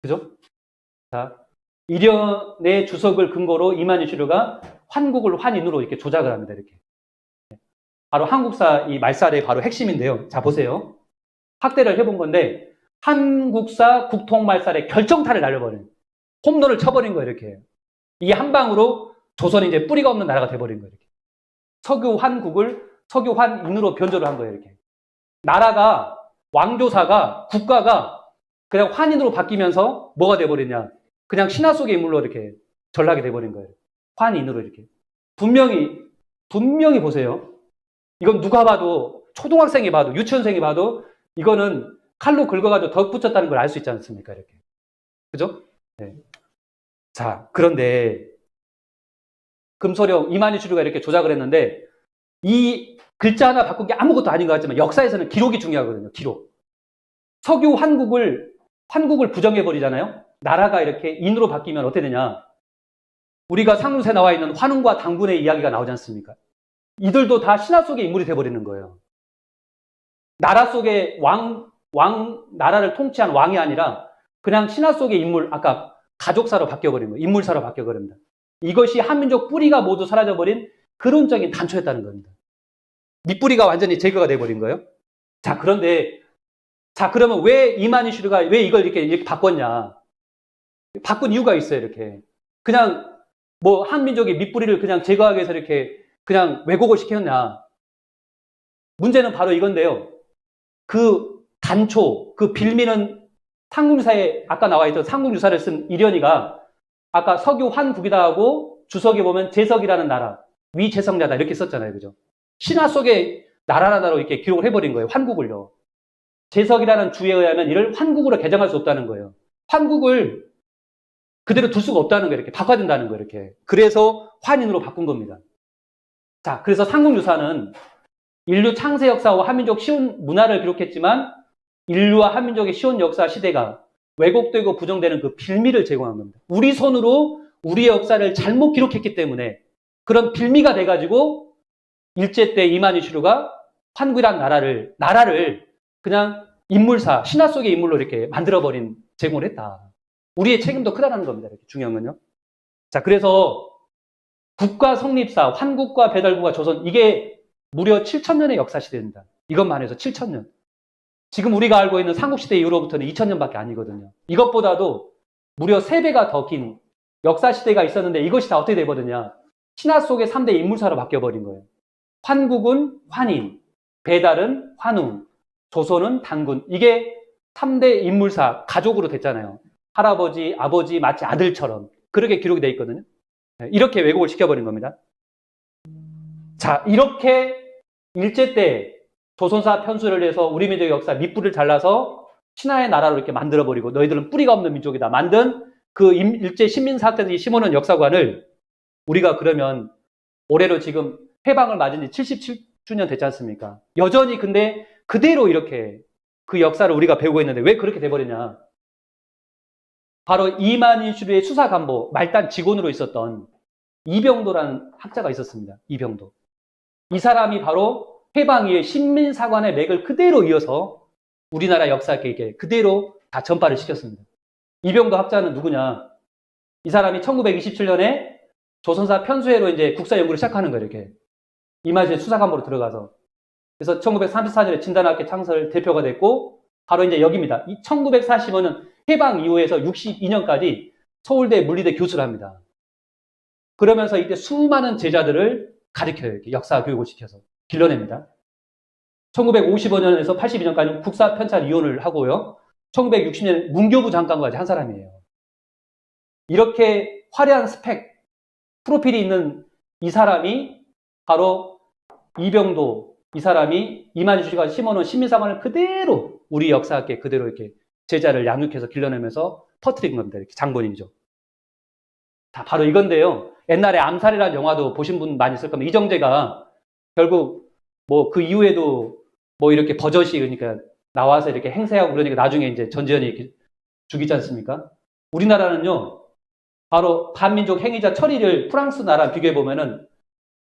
그죠? 자. 이련의 주석을 근거로 이만희슈르가 환국을 환인으로 이렇게 조작을 합니다. 이렇게. 바로 한국사 이 말살의 바로 핵심인데요. 자, 보세요. 확대를 해본 건데, 한국사 국통말살의 결정타를 날려버린, 홈런을 쳐버린 거예요. 이렇게. 이 한 방으로 조선이 이제 뿌리가 없는 나라가 돼버린 거예요. 이렇게. 석유환국을 석유환인으로 변조를 한 거예요. 이렇게. 나라가, 왕조사가, 국가가 그냥 환인으로 바뀌면서 뭐가 돼버리냐. 그냥 신화 속의 인물로 이렇게 전락이 돼버린 거예요. 환인으로 이렇게. 분명히 보세요. 이건 누가 봐도, 초등학생이 봐도, 유치원생이 봐도, 이거는 칼로 긁어가지고 덧붙였다는 걸 알 수 있지 않습니까? 이렇게. 그죠? 네. 자, 그런데, 금소령 이만희슈르가 이렇게 조작을 했는데, 이 글자 하나 바꾼 게 아무것도 아닌 것 같지만, 역사에서는 기록이 중요하거든요. 기록. 석유 환국을 부정해버리잖아요? 나라가 이렇게 인으로 바뀌면 어떻게 되냐? 우리가 상문서에 나와 있는 환웅과 당군의 이야기가 나오지 않습니까? 이들도 다 신화 속의 인물이 돼버리는 거예요. 나라 속의 나라를 통치한 왕이 아니라 그냥 신화 속의 인물, 아까 가족사로 바뀌어버린 거예요. 인물사로 바뀌어버립니다. 이것이 한민족 뿌리가 모두 사라져버린 근원적인 단초였다는 겁니다. 밑뿌리가 완전히 제거가 돼버린 거예요. 자, 그런데, 자, 그러면 왜 이만희슈르가 왜 이걸 이렇게 바꿨냐? 바꾼 이유가 있어요, 이렇게. 그냥 뭐 한민족의 밑뿌리를 그냥 제거하기 위해서 이렇게 그냥 왜곡을 시켰냐. 문제는 바로 이건데요. 그 단초, 그 빌미는 삼국유사에 아까 나와 있던 삼국유사를 쓴 이련이가 아까 석유 환국이다 하고 주석에 보면 제석이라는 나라, 위제석야다 이렇게 썼잖아요. 그죠? 신화 속에 나라로 이렇게 기록을 해버린 거예요. 환국을요. 제석이라는 주에 의하면 이를 환국으로 개정할 수 없다는 거예요. 환국을 그대로 둘 수가 없다는 거예요. 이렇게 바꿔야 된다는 거예요. 이렇게. 그래서 환인으로 바꾼 겁니다. 자, 그래서 삼국유사는 인류 창세 역사와 한민족 시온 문화를 기록했지만 인류와 한민족의 시온 역사 시대가 왜곡되고 부정되는 그 빌미를 제공한 겁니다. 우리 손으로 우리의 역사를 잘못 기록했기 때문에 그런 빌미가 돼가지고 일제 때 이만희슈르가 환구이란 나라를 그냥 인물사, 신화 속의 인물로 이렇게 만들어버린 제공을 했다. 우리의 책임도 크다라는 겁니다. 이렇게 중요한 건요. 자, 그래서 국가 성립사, 환국과 배달국가 조선, 이게 무려 7,000년의 역사 시대입니다. 이것만 해서 7,000년. 지금 우리가 알고 있는 삼국시대 이후로부터는 2,000년밖에 아니거든요. 이것보다도 무려 3배가 더 긴 역사 시대가 있었는데 이것이 다 어떻게 돼버렸냐. 신화 속의 3대 인물사로 바뀌어버린 거예요. 환국은 환인, 배달은 환웅, 조선은 단군. 이게 3대 인물사, 가족으로 됐잖아요. 할아버지, 아버지, 마치 아들처럼. 그렇게 기록이 돼 있거든요. 이렇게 왜곡을 시켜버린 겁니다. 자, 이렇게 일제 때 조선사 편수를 해서 우리 민족의 역사 밑불을 잘라서 신하의 나라로 이렇게 만들어버리고 너희들은 뿌리가 없는 민족이다. 만든 그 일제 신민사학자들이 심어놓은 역사관을 우리가 그러면 올해로 지금 해방을 맞은 지 77주년 됐지 않습니까? 여전히 근데 그대로 이렇게 그 역사를 우리가 배우고 있는데 왜 그렇게 돼버리냐. 바로 이만희슈르의 수사간보, 말단 직원으로 있었던 이병도라는 학자가 있었습니다. 이병도. 이 사람이 바로 해방 이후에 신민사관의 맥을 그대로 이어서 우리나라 역사에 이렇게 그대로 다 전파를 시켰습니다. 이병도 학자는 누구냐? 이 사람이 1927년에 조선사 편수회로 이제 국사 연구를 시작하는 거예요, 이렇게. 이만희슈르 수사간보로 들어가서. 그래서 1934년에 진단학회 창설 대표가 됐고, 바로 이제 여기입니다. 1945년 해방 이후에서 62년까지 서울대 물리대 교수를 합니다. 그러면서 이때 수많은 제자들을 가르쳐요. 이렇게 역사 교육을 시켜서. 길러냅니다. 1955년에서 82년까지 국사 편찬 위원을 하고요. 1960년 문교부 장관까지 한 사람이에요. 이렇게 화려한 스펙, 프로필이 있는 이 사람이 바로 이병도, 이 사람이 이만희슈르가 심어놓은 신민사관을 그대로 우리 역사학계 그대로 이렇게 제자를 양육해서 길러내면서 터뜨린 겁니다. 이렇게 장본인이죠. 다 바로 이건데요. 옛날에 암살이라는 영화도 보신 분 많이 있을 겁니다. 이정재가 결국 뭐 그 이후에도 뭐 이렇게 버젓이 그러니까 나와서 이렇게 행세하고 그러니까 나중에 이제 전지현이 이렇게 죽이지 않습니까? 우리나라는요, 바로 반민족 행위자 처리를 프랑스 나라 비교해 보면은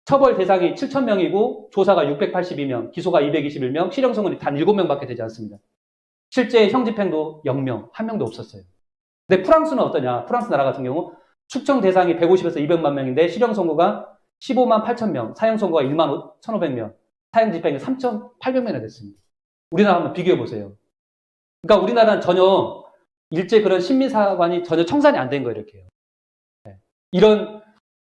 처벌 대상이 7,000명이고 조사가 682명, 기소가 221명, 실형 선고는 단 7명밖에 되지 않습니다. 실제 형집행도 0명, 1명도 없었어요. 근데 프랑스는 어떠냐? 프랑스 나라 같은 경우 축청 대상이 150에서 200만 명인데 실형 선고가 15만 8천 명, 사형 선고가 1만 1,500명, 사형 집행이 3,800명이나 됐습니다. 우리나라 한번 비교해 보세요. 그러니까 우리나라는 전혀 일제 그런 신민사관이 전혀 청산이 안 된 거예요, 이렇게요. 이런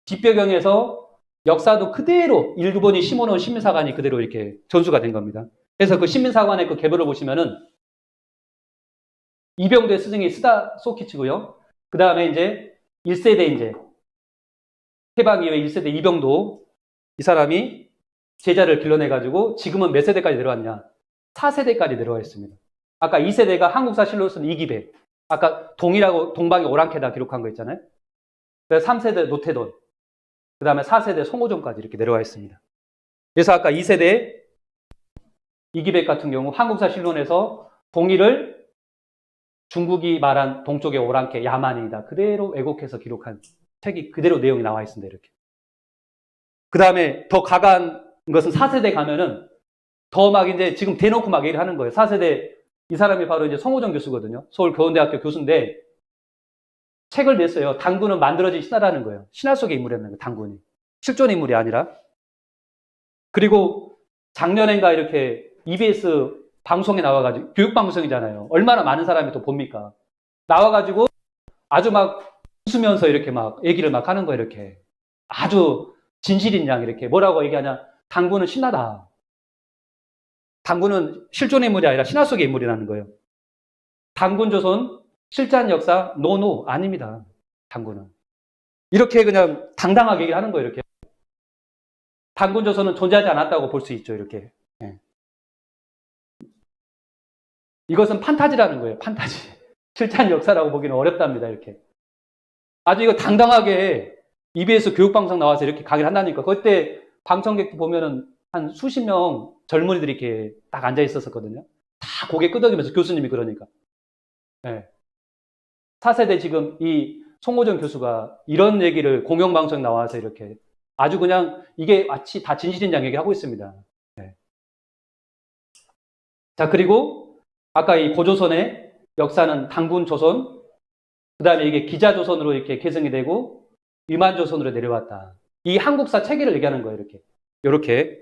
뒷배경에서 역사도 그대로 일본이 심어놓은 신민사관이 그대로 이렇게 전수가 된 겁니다. 그래서 그 신민사관의 그 개별을 보시면은 이병도의 스승이 스다 소키치고요. 그 다음에 이제 1세대 이제 해방 이후에 1세대 이병도, 이 사람이 제자를 길러내가지고 지금은 몇 세대까지 내려왔냐? 4세대까지 내려와 있습니다. 아까 2세대가 한국사 실로 쓴 이기배, 아까 동이라고 동방의 오랑캐다 기록한 거 있잖아요. 그래서 3세대 노태돈, 그 다음에 4세대 송호종까지 이렇게 내려와 있습니다. 그래서 아까 2세대 이기백 같은 경우 한국사 실론에서 동일을 중국이 말한 동쪽의 오랑캐 야만인이다 그대로 왜곡해서 기록한 책이 그대로 내용이 나와 있습니다. 이렇게. 그 다음에 더 가간 것은 4세대 가면은 더 막 이제 지금 대놓고 막 얘기를 하는 거예요. 4세대 이 사람이 바로 이제 송호정 교수거든요. 서울교원대학교 교수인데 책을 냈어요. 당군은 만들어진 신화라는 거예요. 신화 속의 인물이었는 거예요. 당군이. 실존 인물이 아니라. 그리고 작년엔가 이렇게 EBS 방송에 나와가지고 교육방송이잖아요. 얼마나 많은 사람이 또 봅니까? 나와가지고 아주 막 웃으면서 이렇게 막 얘기를 막 하는 거예요, 이렇게. 아주 진실인 양 이렇게. 뭐라고 얘기하냐? 당군은 신하다. 당군은 실존의 인물이 아니라 신화 속의 인물이라는 거예요. 당군 조선 실전 역사 노노 아닙니다. 당군은. 이렇게 그냥 당당하게 얘기하는 거예요, 이렇게. 당군 조선은 존재하지 않았다고 볼 수 있죠, 이렇게. 예. 이것은 판타지라는 거예요, 판타지. 실전 역사라고 보기는 어렵답니다, 이렇게. 아주 이거 당당하게 EBS 교육방송 나와서 이렇게 강의를 한다니까. 그때 방청객도 보면은 한 수십 명 젊은이들이 이렇게 딱 앉아 있었거든요. 다 고개 끄덕이면서 교수님이 그러니까. 네. 4세대 지금 이 송호정 교수가 이런 얘기를 공영방송 나와서 이렇게 아주 그냥 이게 마치 다 진실인 양 얘기하고 있습니다. 네. 자, 그리고 아까 이 고조선의 역사는 당군 조선, 그 다음에 이게 기자조선으로 이렇게 계승이 되고 위만조선으로 내려왔다. 이 한국사 체계를 얘기하는 거예요, 이렇게. 요렇게.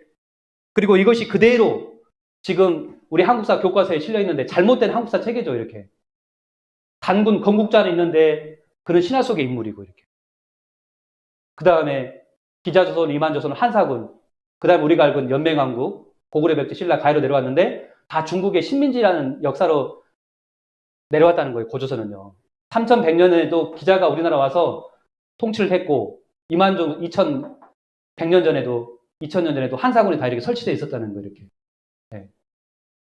그리고 이것이 그대로 지금 우리 한국사 교과서에 실려 있는데 잘못된 한국사 체계죠, 이렇게. 단군 건국자는 있는데 그는 신화 속의 인물이고, 이렇게. 그 다음에 기자조선, 위만조선은 한사군, 그 다음에 우리가 알고 있는 연맹왕국, 고구려 백제 신라 가해로 내려왔는데 다 중국의 식민지라는 역사로 내려왔다는 거예요, 고조선은요. 3100년에도 기자가 우리나라 와서 통치를 했고, 이만종 2100년 전에도, 2000년 전에도 한사군이 다 이렇게 설치되어 있었다는 거예요, 이렇게. 네.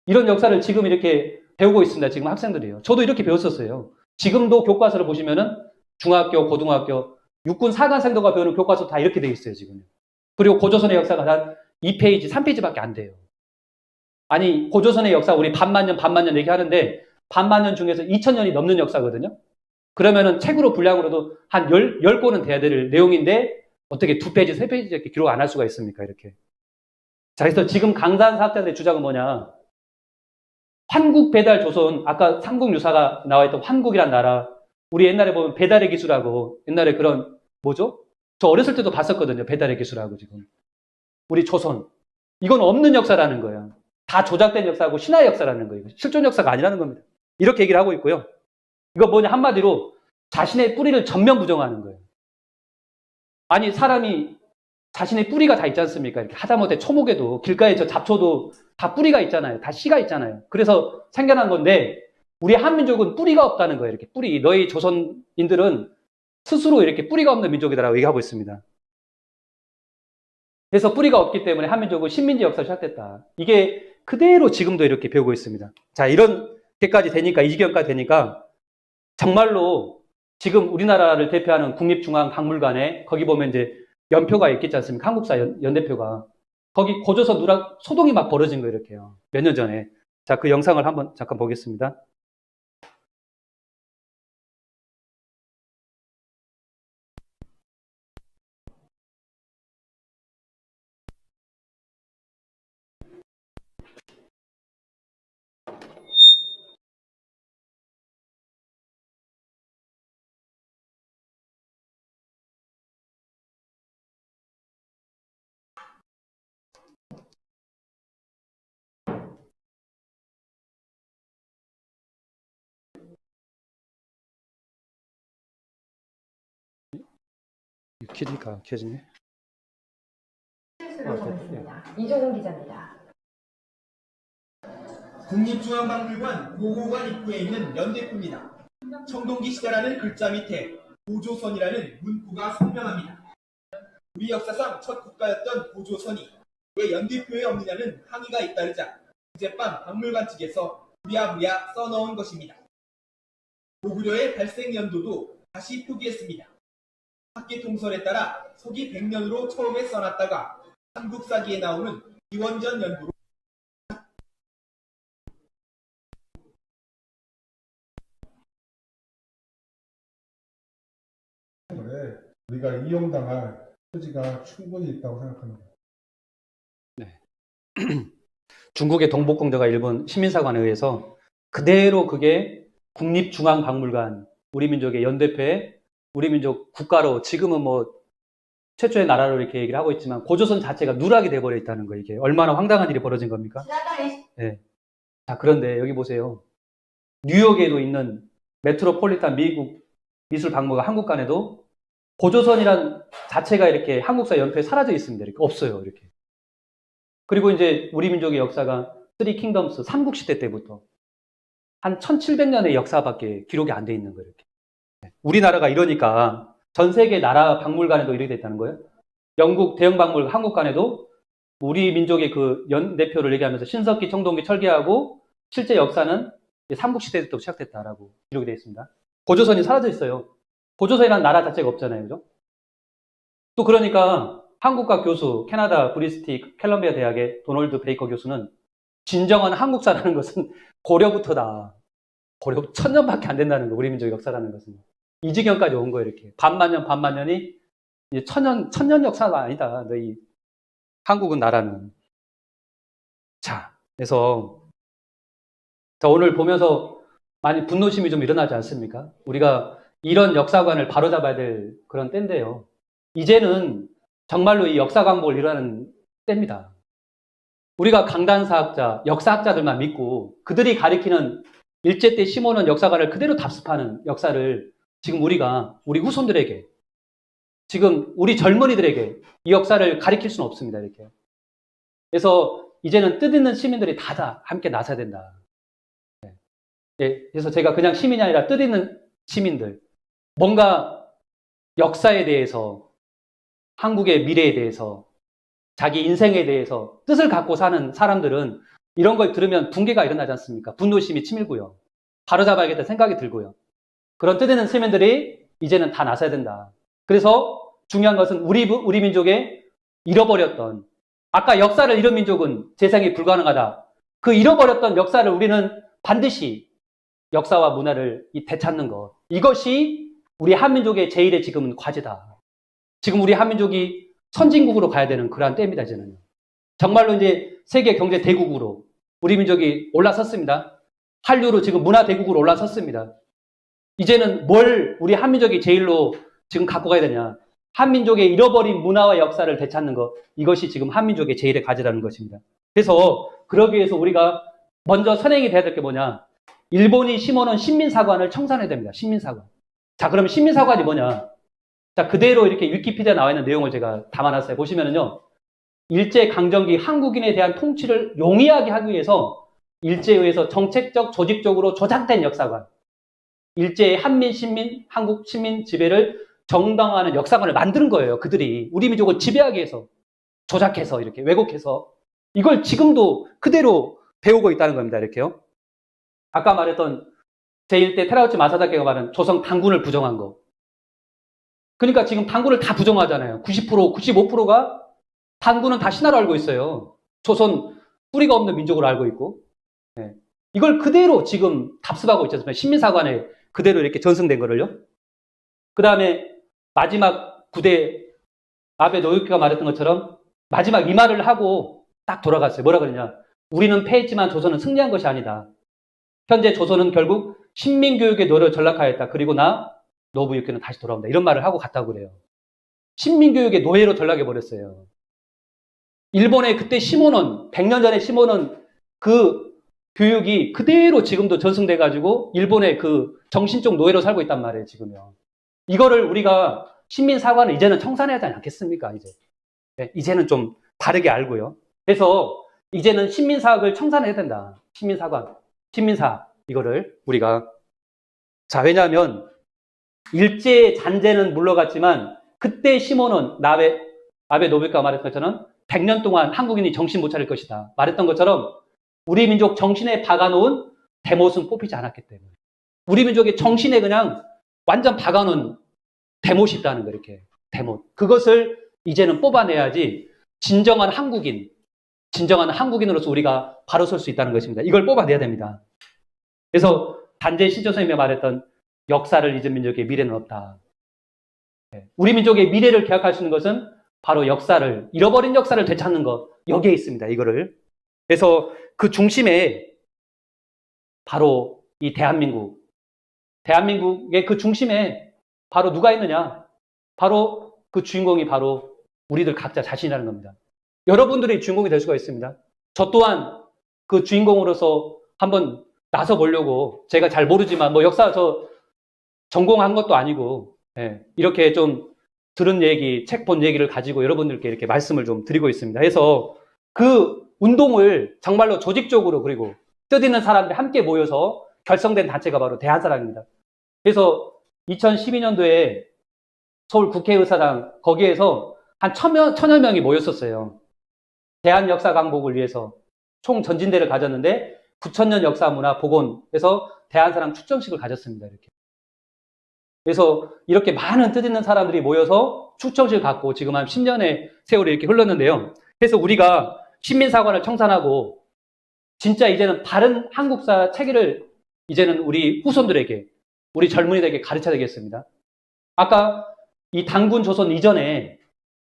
이런 역사를 지금 이렇게 배우고 있습니다, 지금 학생들이요. 저도 이렇게 배웠었어요. 지금도 교과서를 보시면은 중학교, 고등학교, 육군 사관생도가 배우는 교과서 다 이렇게 되어 있어요, 지금. 그리고 고조선의 역사가 단 2페이지, 3페이지밖에 안 돼요. 아니, 고조선의 역사 우리 반만년 얘기하는데 반만년 중에서 2000년이 넘는 역사거든요. 그러면은 책으로 분량으로도 한 10권은 돼야 될 내용인데 어떻게 2페이지, 3페이지 이렇게 기록 안 할 수가 있습니까? 이렇게. 자, 그래서 지금 강산 사학자들의 주장은 뭐냐? 환국 배달 조선, 아까 삼국유사가 나와있던 환국이란 나라, 우리 옛날에 보면 배달의 기술하고 옛날에 그런 뭐죠? 저 어렸을 때도 봤었거든요. 배달의 기술하고 지금. 우리 조선. 이건 없는 역사라는 거예요. 다 조작된 역사하고 신화의 역사라는 거예요. 실존 역사가 아니라는 겁니다. 이렇게 얘기를 하고 있고요. 이거 뭐냐 한마디로 자신의 뿌리를 전면 부정하는 거예요. 아니 사람이 자신의 뿌리가 다 있지 않습니까? 이렇게 하다못해 초목에도 길가에 저 잡초도 다 뿌리가 있잖아요. 다 씨가 있잖아요. 그래서 생겨난 건데 우리 한민족은 뿌리가 없다는 거예요. 이렇게 뿌리. 너희 조선인들은 스스로 이렇게 뿌리가 없는 민족이다라고 얘기하고 있습니다. 그래서 뿌리가 없기 때문에 한민족은 식민지 역사를 시작됐다. 이게 그대로 지금도 이렇게 배우고 있습니다. 자, 이렇게까지 되니까, 이 지경까지 되니까 정말로 지금 우리나라를 대표하는 국립중앙박물관에 거기 보면 이제 연표가 있겠지 않습니까? 한국사 연대표가. 거기 고조선 누락 소동이 막 벌어진 거예요, 이렇게요. 몇 년 전에. 자, 그 영상을 한번 잠깐 보겠습니다. 켜지니까 켜지네. 이종훈 기자입니다. 국립중앙박물관 고고관 입구에 있는 연대표입니다. 청동기 시대라는 글자 밑에 고조선이라는 문구가 선명합니다. 우리 역사상 첫 국가였던 고조선이 왜 연대표에 없느냐는 항의가 잇따르자 어젯밤 박물관 측에서 부랴부랴 써넣은 것입니다. 고구려의 발생 연도도 다시 표기했습니다. 학기 통설에 따라 서기 100년으로 처음에 써놨다가 한국사기에 나오는 기원전 연도로 우리가 이용당할 소지가 충분히 있다고 생각합니다. 네. 중국의 동북공대가 일본 시민사관에 의해서 그대로 그게 국립중앙박물관, 우리 민족의 연대표에 우리 민족 국가로 지금은 뭐 최초의 나라로 이렇게 얘기를 하고 있지만 고조선 자체가 누락이 돼버려 있다는 거예요. 이게 얼마나 황당한 일이 벌어진 겁니까? 네. 자, 그런데 여기 보세요. 뉴욕에도 있는 메트로폴리탄 미국 미술 박물관 한국관에도 고조선이란 자체가 이렇게 한국사 연표에 사라져 있습니다. 이렇게 없어요. 이렇게. 그리고 이제 우리 민족의 역사가 쓰리 킹덤스 삼국시대 때부터 한 1700년의 역사밖에 기록이 안 돼 있는 거예요. 이렇게. 우리나라가 이러니까 전 세계 나라 박물관에도 이렇게 됐다는 거예요. 영국 대형 박물관 한국관에도 우리 민족의 그 연대표를 얘기하면서 신석기, 청동기, 철기하고 실제 역사는 삼국시대 때부터 시작됐다라고 기록이 되어 있습니다. 고조선이 사라져 있어요. 고조선이라는 나라 자체가 없잖아요. 그죠? 또 그러니까 한국과 교수, 캐나다 브리스티 캘럼비아 대학의 도널드 베이커 교수는 진정한 한국사라는 것은 고려부터다. 고려 1000년밖에 안 된다는 거, 우리 민족의 역사라는 것은. 이 지경까지 온 거예요, 이렇게. 반만년이 이제 천년 역사가 아니다. 너희 한국은 나라는. 자, 그래서 자, 오늘 보면서 많이 분노심이 좀 일어나지 않습니까? 우리가 이런 역사관을 바로잡아야 될 그런 때인데요. 이제는 정말로 이 역사 광복을 이루는 때입니다. 우리가 강단사학자, 역사학자들만 믿고 그들이 가리키는 일제 때 심어놓은 역사관을 그대로 답습하는 역사를 지금 우리가 우리 후손들에게, 지금 우리 젊은이들에게 이 역사를 가리킬 수는 없습니다. 이렇게. 그래서 이제는 뜻있는 시민들이 다 함께 나서야 된다. 그래서 제가 그냥 시민이 아니라 뜻있는 시민들, 뭔가 역사에 대해서, 한국의 미래에 대해서, 자기 인생에 대해서 뜻을 갖고 사는 사람들은 이런 걸 들으면 붕괴가 일어나지 않습니까? 분노심이 치밀고요. 바로잡아야겠다 생각이 들고요. 그런 뜻있는 시민들이 이제는 다 나서야 된다. 그래서 중요한 것은 우리 민족의 잃어버렸던, 아까 역사를 잃은 민족은 재생이 불가능하다. 그 잃어버렸던 역사를 우리는 반드시 역사와 문화를 되찾는 것. 이것이 우리 한민족의 제1의 지금은 과제다. 지금 우리 한민족이 선진국으로 가야 되는 그러한 때입니다, 이제는. 정말로 이제 세계 경제 대국으로 우리 민족이 올라섰습니다. 한류로 지금 문화 대국으로 올라섰습니다. 이제는 뭘 우리 한민족이 제1로 지금 갖고 가야 되냐. 한민족의 잃어버린 문화와 역사를 되찾는 것. 이것이 지금 한민족의 제1의 과제라는 것입니다. 그래서 그러기 위해서 우리가 먼저 선행이 돼야 될 게 뭐냐. 일본이 심어놓은 신민사관을 청산해야 됩니다. 신민사관. 자, 그럼 신민사관이 뭐냐. 자, 그대로 이렇게 위키피디아에 나와 있는 내용을 제가 담아놨어요. 보시면은요. 일제강점기 한국인에 대한 통치를 용이하게 하기 위해서 일제에 의해서 정책적, 조직적으로 조작된 역사관. 일제의 한민, 신민, 한국 시민 지배를 정당화하는 역사관을 만드는 거예요. 그들이. 우리 민족을 지배하기 위해서. 조작해서, 이렇게 왜곡해서. 이걸 지금도 그대로 배우고 있다는 겁니다. 이렇게요. 아까 말했던 제1대 테라우치 마사다케가 말한 조선 단군을 부정한 거. 그러니까 지금 단군을 다 부정하잖아요. 90%, 95%가 단군은 다 신화로 알고 있어요. 조선 뿌리가 없는 민족으로 알고 있고. 네. 이걸 그대로 지금 답습하고 있지 않습니까? 신민사관에 그대로 이렇게 전승된 거를요. 그 다음에 마지막 부대, 아베 노유키가 말했던 것처럼 마지막 이 말을 하고 딱 돌아갔어요. 뭐라 그러냐. 우리는 패했지만 조선은 승리한 것이 아니다. 현재 조선은 결국 신민교육의 노력을 전락하였다. 그리고 노부유키는 다시 돌아온다. 이런 말을 하고 갔다고 그래요. 신민교육의 노예로 전락해버렸어요. 일본에 그때 심어놓은, 100년 전에 심어놓은 그 교육이 그대로 지금도 전승돼가지고 일본의 그 정신적 노예로 살고 있단 말이에요, 지금요. 이거를 우리가 신민사관을 이제는 청산해야 하지 않겠습니까, 이제. 네, 이제는 좀 다르게 알고요. 그래서 이제는 신민사학을 청산해야 된다. 신민사관, 신민사, 이거를 우리가. 자, 왜냐하면 일제의 잔재는 물러갔지만 그때 심어놓은 아베 노부이가 말했던 것처럼 100년 동안 한국인이 정신 못 차릴 것이다. 말했던 것처럼 우리 민족 정신에 박아놓은 대못은 뽑히지 않았기 때문에. 우리 민족의 정신에 그냥 완전 박아놓은 대못이 있다는 거, 이렇게. 대못. 그것을 이제는 뽑아내야지 진정한 한국인으로서 우리가 바로 설 수 있다는 것입니다. 이걸 뽑아내야 됩니다. 그래서 단재 시조 선생님이 말했던 역사를 잊은 민족의 미래는 없다. 우리 민족의 미래를 계약할 수 있는 것은 바로 잃어버린 역사를 되찾는 것, 여기에 있습니다. 이거를. 그래서 그 중심에 바로 이 대한민국의 그 중심에 바로 누가 있느냐? 바로 그 주인공이 바로 우리들 각자 자신이라는 겁니다. 여러분들이 주인공이 될 수가 있습니다. 저 또한 그 주인공으로서 한번 나서 보려고, 제가 잘 모르지만 역사 전공한 것도 아니고, 예, 이렇게 좀 들은 얘기, 책 본 얘기를 가지고 여러분들께 이렇게 말씀을 좀 드리고 있습니다. 그래서 그 운동을 정말로 조직적으로 그리고 뜻있는 사람들이 함께 모여서 결성된 단체가 바로 대한사랑입니다. 그래서 2012년도에 서울 국회의사당 거기에서 한 천여 명이 모였었어요. 대한역사 강복을 위해서 총 전진대를 가졌는데 9,000년 역사 문화 복원해서 대한사랑 축전식을 가졌습니다. 이렇게. 그래서 이렇게 많은 뜻있는 사람들이 모여서 축전식을 갖고 지금 한 10년의 세월이 이렇게 흘렀는데요. 그래서 우리가 신민사관을 청산하고 진짜 이제는 바른 한국사 체계를 이제는 우리 후손들에게, 우리 젊은이들에게 가르쳐야 되겠습니다. 아까 이 단군 조선 이전에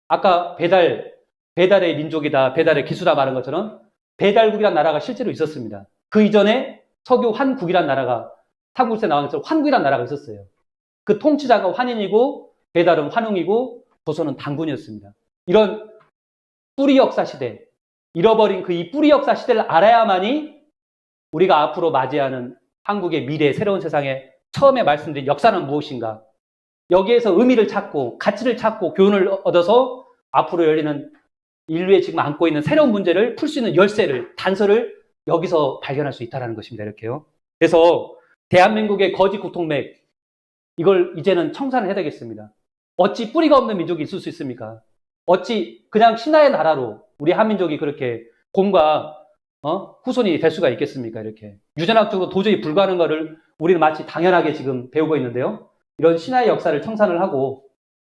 아까 배달의 민족이다, 배달의 기수다 말한 것처럼 배달국이라는 나라가 실제로 있었습니다. 그 이전에 석유 환국이라는 나라가 삼국지에 나온 것처럼 환국이라는 나라가 있었어요. 그 통치자가 환인이고 배달은 환웅이고 조선은 단군이었습니다. 이런 뿌리 역사 시대, 잃어버린 그 이 뿌리 역사 시대를 알아야만이 우리가 앞으로 맞이하는 한국의 미래, 새로운 세상에 처음에 말씀드린 역사는 무엇인가, 여기에서 의미를 찾고 가치를 찾고 교훈을 얻어서 앞으로 열리는 인류에 지금 안고 있는 새로운 문제를 풀 수 있는 열쇠를, 단서를 여기서 발견할 수 있다는 것입니다. 이렇게요. 그래서 대한민국의 거짓 국통맥, 이걸 이제는 청산을 해야 되겠습니다. 어찌 뿌리가 없는 민족이 있을 수 있습니까? 어찌 그냥 신화의 나라로 우리 한민족이 그렇게 곰과 후손이 될 수가 있겠습니까? 이렇게 유전학적으로 도저히 불가능한 것을 우리는 마치 당연하게 지금 배우고 있는데요. 이런 신화의 역사를 청산을 하고,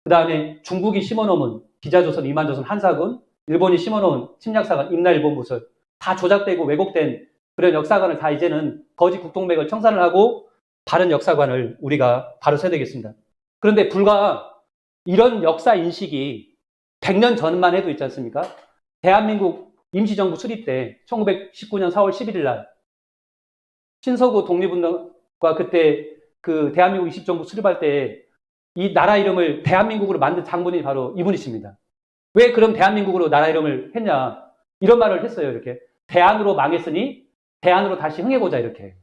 그 다음에 중국이 심어놓은 기자조선, 이만조선, 한사군, 일본이 심어놓은 침략사관, 임나일본부설, 다 조작되고 왜곡된 그런 역사관을 다 이제는 거짓 국통맥을 청산을 하고 바른 역사관을 우리가 바로 세야 되겠습니다. 그런데 불과 이런 역사 인식이 100년 전만 해도 있지 않습니까? 대한민국 임시정부 수립 때 1919년 4월 11일 날 신서구 독립운동과 그때 그 대한민국 임시정부 수립할 때 이 나라 이름을 대한민국으로 만든 장본인이 바로 이분이십니다. 왜 그럼 대한민국으로 나라 이름을 했냐? 이런 말을 했어요. 이렇게 대한으로 망했으니 대한으로 다시 흥해보자. 이렇게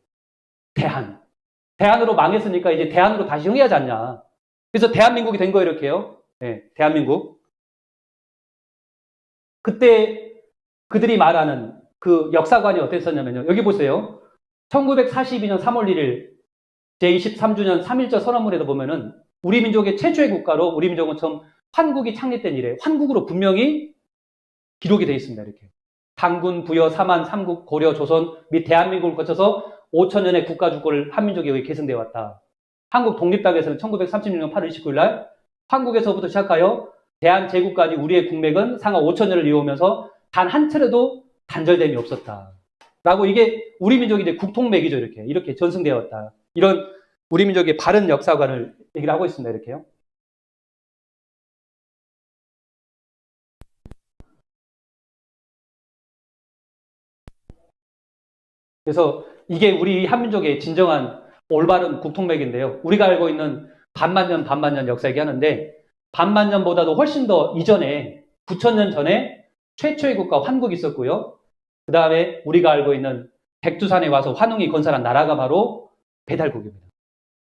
대한으로 망했으니까 이제 대한으로 다시 흥해야지 않냐. 그래서 대한민국이 된 거예요. 이렇게요. 네, 대한민국. 그때 그들이 말하는 그 역사관이 어땠었냐면요. 여기 보세요. 1942년 3월 1일 제23주년 3.1절 선언문에도 보면은 우리 민족의 최초의 국가로 우리 민족은 처음 환국이 창립된 이래 환국으로 분명히 기록이 되어 있습니다. 이렇게 단군, 부여, 사만, 삼국, 고려, 조선 및 대한민국을 거쳐서 5,000년의 국가 주권을 한민족에 의해 계승되어 왔다. 한국 독립당에서는 1936년 8월 29일 날 한국에서부터 시작하여 대한제국까지 우리의 국맥은 상하 5,000년을 이어오면서 단 한 차례도 단절됨이 없었다. 라고 이게 우리 민족의 이제 국통맥이죠. 이렇게 전승되어 왔다. 이런 우리 민족의 바른 역사관을 얘기를 하고 있습니다. 이렇게요. 그래서 이게 우리 한민족의 진정한 올바른 국통맥인데요. 우리가 알고 있는 반만년 역사 얘기하는데 반만년보다도 훨씬 더 이전에 9,000년 전에 최초의 국가 환국이 있었고요. 그 다음에 우리가 알고 있는 백두산에 와서 환웅이 건설한 나라가 바로 배달국입니다.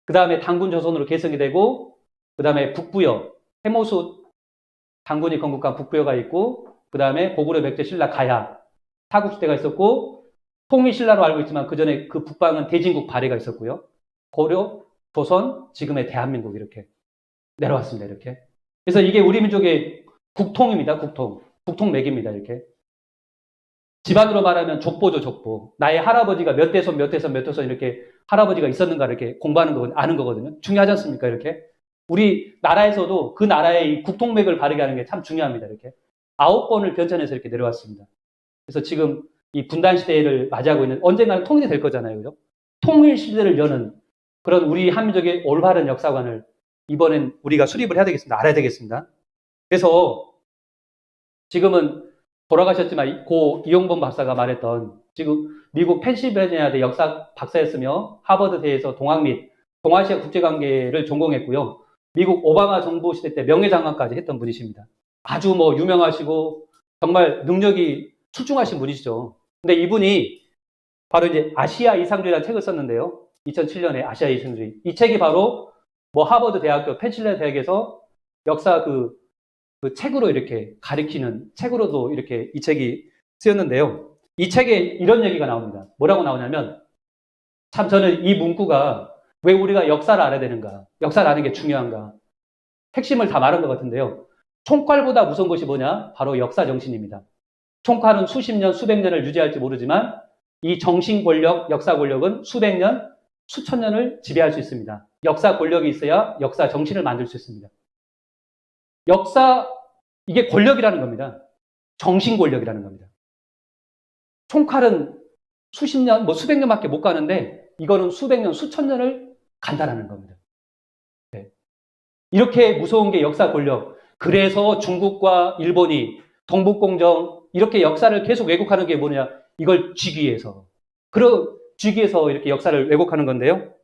그 다음에 단군 조선으로 계승이 되고, 그 다음에 북부여, 해모수 단군이 건국한 북부여가 있고, 그 다음에 고구려 백제 신라 가야 사국시대가 있었고, 통일신라로 알고 있지만 그 전에 그 북방은 대진국 발해가 있었고요. 고려, 조선, 지금의 대한민국 이렇게 내려왔습니다. 이렇게. 그래서 이게 우리 민족의 국통입니다. 국통맥입니다. 이렇게. 집안으로 말하면 족보죠, 족보. 나의 할아버지가 몇 대손 이렇게 할아버지가 있었는가 이렇게 공부하는 거, 아는 거거든요. 중요하지 않습니까? 이렇게. 우리 나라에서도 그 나라의 이 국통맥을 바르게 하는 게 참 중요합니다. 이렇게. 9번을 변천해서 이렇게 내려왔습니다. 그래서 지금 이 분단 시대를 맞이하고 있는 언젠가는 통일이 될 거잖아요. 그죠? 통일 시대를 여는 그런 우리 한민족의 올바른 역사관을 이번엔 우리가 수립을 해야 되겠습니다. 알아야 되겠습니다. 그래서 지금은 돌아가셨지만 고 이용범 박사가 말했던 지금 미국 펜실베니아대 역사 박사였으며 하버드대에서 동학 및 동아시아 국제관계를 전공했고요. 미국 오바마 정부 시대 때 명예장관까지 했던 분이십니다. 아주 뭐 유명하시고 정말 능력이 출중하신 분이시죠. 근데 이분이 바로 이제 아시아 이상주의라는 책을 썼는데요. 2007년에 아시아의 선주의. 이 책이 바로 뭐 하버드 대학교, 펜실베니아 대학에서 역사 그 책으로 이렇게 가리키는 책으로도 이렇게 이 책이 쓰였는데요. 이 책에 이런 얘기가 나옵니다. 뭐라고 나오냐면, 참 저는 이 문구가 왜 우리가 역사를 알아야 되는가, 역사를 아는 게 중요한가, 핵심을 다 말한 것 같은데요. 총칼보다 무서운 것이 뭐냐? 바로 역사 정신입니다. 총칼은 수십 년, 수백 년을 유지할지 모르지만 이 정신 권력, 역사 권력은 수백 년, 수천 년을 지배할 수 있습니다. 역사 권력이 있어야 역사 정신을 만들 수 있습니다. 역사, 이게 권력이라는 겁니다. 정신 권력이라는 겁니다. 총칼은 수십 년, 뭐 수백 년밖에 못 가는데 이거는 수백 년, 수천 년을 간다라는 겁니다. 네. 이렇게 무서운 게 역사 권력. 그래서 중국과 일본이 동북공정 이렇게 역사를 계속 왜곡하는 게 뭐냐? 이걸 쥐기 위해서. 쥐기 위해서 이렇게 역사를 왜곡하는 건데요.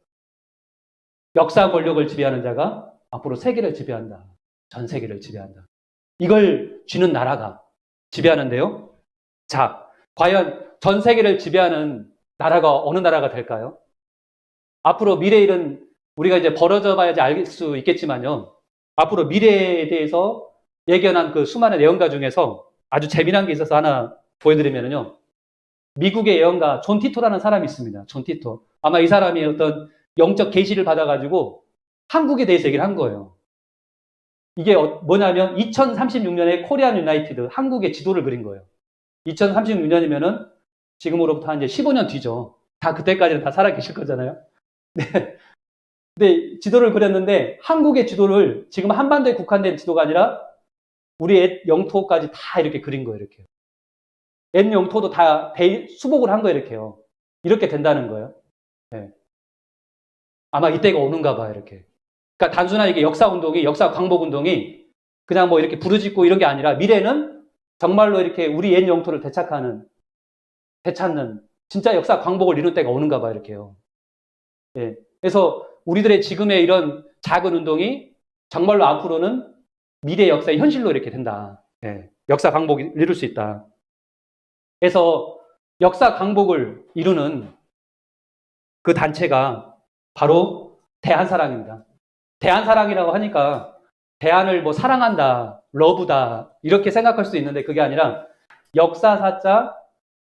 역사 권력을 지배하는 자가 앞으로 세계를 지배한다. 전 세계를 지배한다. 이걸 쥐는 나라가 지배하는데요. 자, 과연 전 세계를 지배하는 나라가 어느 나라가 될까요? 앞으로 미래 일은 우리가 이제 벌어져 봐야지 알 수 있겠지만요. 앞으로 미래에 대해서 예견한 그 수많은 예언가 중에서 아주 재미난 게 있어서 하나 보여드리면요. 미국의 예언가 존 티토라는 사람이 있습니다. 존 티토. 아마 이 사람이 어떤 영적 계시를 받아가지고 한국에 대해서 얘기를 한 거예요. 이게 뭐냐면 2036년에 코리안 유나이티드 한국의 지도를 그린 거예요. 2036년이면은 지금으로부터 한 이제 15년 뒤죠. 다 그때까지는 다 살아 계실 거잖아요. 네. 근데 지도를 그렸는데 한국의 지도를 지금 한반도에 국한된 지도가 아니라 우리 옛 영토까지 다 이렇게 그린 거예요. 이렇게. 옛 영토도 다 수복을 한 거예요. 이렇게요. 이렇게 된다는 거예요. 네. 아마 이때가 오는가 봐요. 이렇게. 그러니까 단순한 이게 역사 운동이, 역사 광복 운동이 그냥 뭐 이렇게 부르짖고 이런 게 아니라 미래는 정말로 이렇게 우리 옛 영토를 되찾는 진짜 역사 광복을 이룰 때가 오는가 봐요. 이렇게요. 예. 그래서 우리들의 지금의 이런 작은 운동이 정말로 앞으로는 미래 역사의 현실로 이렇게 된다. 예. 역사 광복을 이룰 수 있다. 그래서 역사 광복을 이루는 그 단체가 바로 대한사랑입니다. 대한사랑이라고 하니까 대한을 뭐 사랑한다, 러브다 이렇게 생각할 수도 있는데 그게 아니라 역사사자,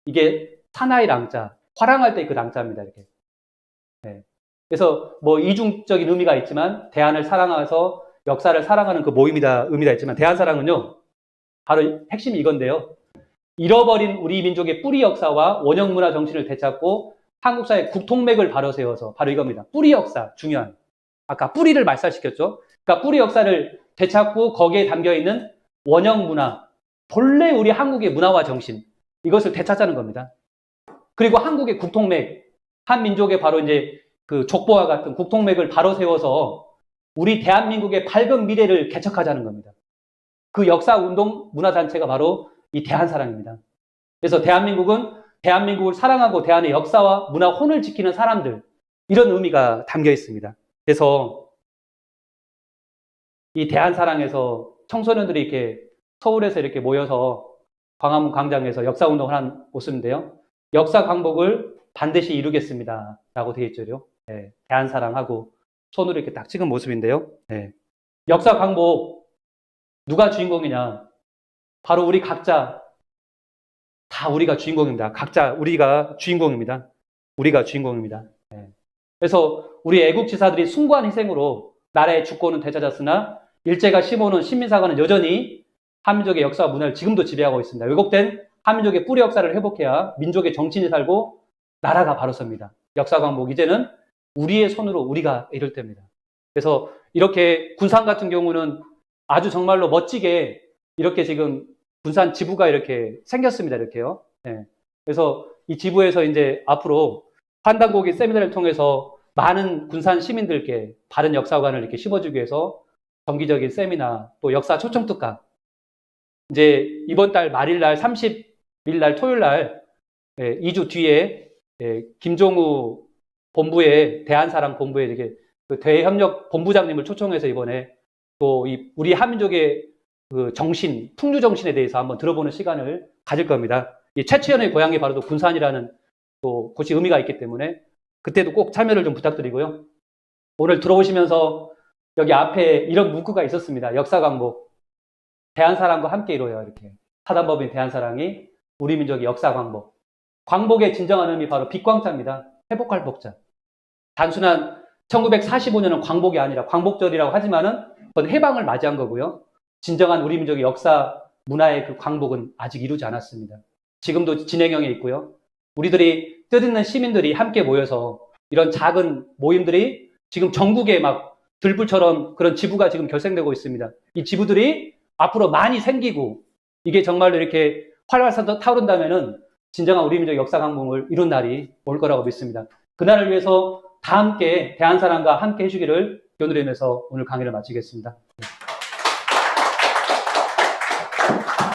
이게 사나이 랑자, 화랑할 때 그 랑자입니다. 이렇게. 네. 그래서 뭐 이중적인 의미가 있지만 대한을 사랑해서 역사를 사랑하는 그 의미가 있지만 대한사랑은요, 바로 핵심이 이건데요. 잃어버린 우리 민족의 뿌리 역사와 원형 문화 정신을 되찾고 한국사의 국통맥을 바로 세워서 바로 이겁니다. 뿌리 역사, 중요한. 아까 뿌리를 말살시켰죠. 그러니까 뿌리 역사를 되찾고 거기에 담겨있는 원형 문화, 본래 우리 한국의 문화와 정신, 이것을 되찾자는 겁니다. 그리고 한국의 국통맥, 한 민족의 바로 이제 그 족보와 같은 국통맥을 바로 세워서 우리 대한민국의 밝은 미래를 개척하자는 겁니다. 그 역사 운동 문화단체가 바로 이 대한사랑입니다. 그래서 대한민국은 대한민국을 사랑하고 대한의 역사와 문화 혼을 지키는 사람들, 이런 의미가 담겨 있습니다. 그래서 이 대한사랑에서 청소년들이 이렇게 서울에서 이렇게 모여서 광화문 광장에서 역사운동을 한 모습인데요. 역사 광복을 반드시 이루겠습니다. 라고 되어 있죠. 네, 대한사랑하고 손으로 이렇게 딱 찍은 모습인데요. 네. 역사 광복, 누가 주인공이냐? 바로 우리 각자, 다 우리가 주인공입니다. 각자 우리가 주인공입니다. 우리가 주인공입니다. 네. 그래서 우리 애국지사들이 숭고한 희생으로 나라의 주권은 되찾았으나 일제가 심어놓은 신민사관은 여전히 한민족의 역사와 문화를 지금도 지배하고 있습니다. 왜곡된 한민족의 뿌리 역사를 회복해야 민족의 정신이 살고 나라가 바로 섭니다. 역사 광복, 이제는 우리의 손으로 우리가 이룰 때입니다. 그래서 이렇게 군산 같은 경우는 아주 정말로 멋지게 이렇게 지금 군산 지부가 이렇게 생겼습니다. 이렇게요. 네. 그래서 이 지부에서 이제 앞으로 환단고기 세미나를 통해서 많은 군산 시민들께 바른 역사관을 이렇게 심어주기 위해서 정기적인 세미나, 또 역사 초청 특강, 이제 이번 달 말일날 30일날 토요일날 2주 뒤에 김종우 본부에 대한사랑 본부에 이렇게 그 대협력 본부장님을 초청해서 이번에 또 우리 한민족의 그 정신, 풍류 정신에 대해서 한번 들어보는 시간을 가질 겁니다. 이 최치현의 고향이 바로 또 군산이라는 또 곳이 의미가 있기 때문에 그때도 꼭 참여를 좀 부탁드리고요. 오늘 들어오시면서 여기 앞에 이런 문구가 있었습니다. 역사 광복. 대한사랑과 함께 이뤄요. 이렇게. 사단법인 대한사랑이 우리 민족의 역사 광복. 광복의 진정한 의미 바로 빛광자입니다. 회복할 복자. 단순한 1945년은 광복이 아니라 광복절이라고 하지만은 그건 해방을 맞이한 거고요. 진정한 우리 민족의 역사 문화의 그 광복은 아직 이루지 않았습니다. 지금도 진행형에 있고요. 우리들이 뜻있는 시민들이 함께 모여서 이런 작은 모임들이 지금 전국에 막 들불처럼 그런 지부가 지금 결성되고 있습니다. 이 지부들이 앞으로 많이 생기고 이게 정말로 이렇게 활활 타오른다면은 진정한 우리 민족 역사 강봉을 이룬 날이 올 거라고 믿습니다. 그날을 위해서 다 함께 대한사랑과 함께 해주기를 기원드리면서 오늘 강의를 마치겠습니다.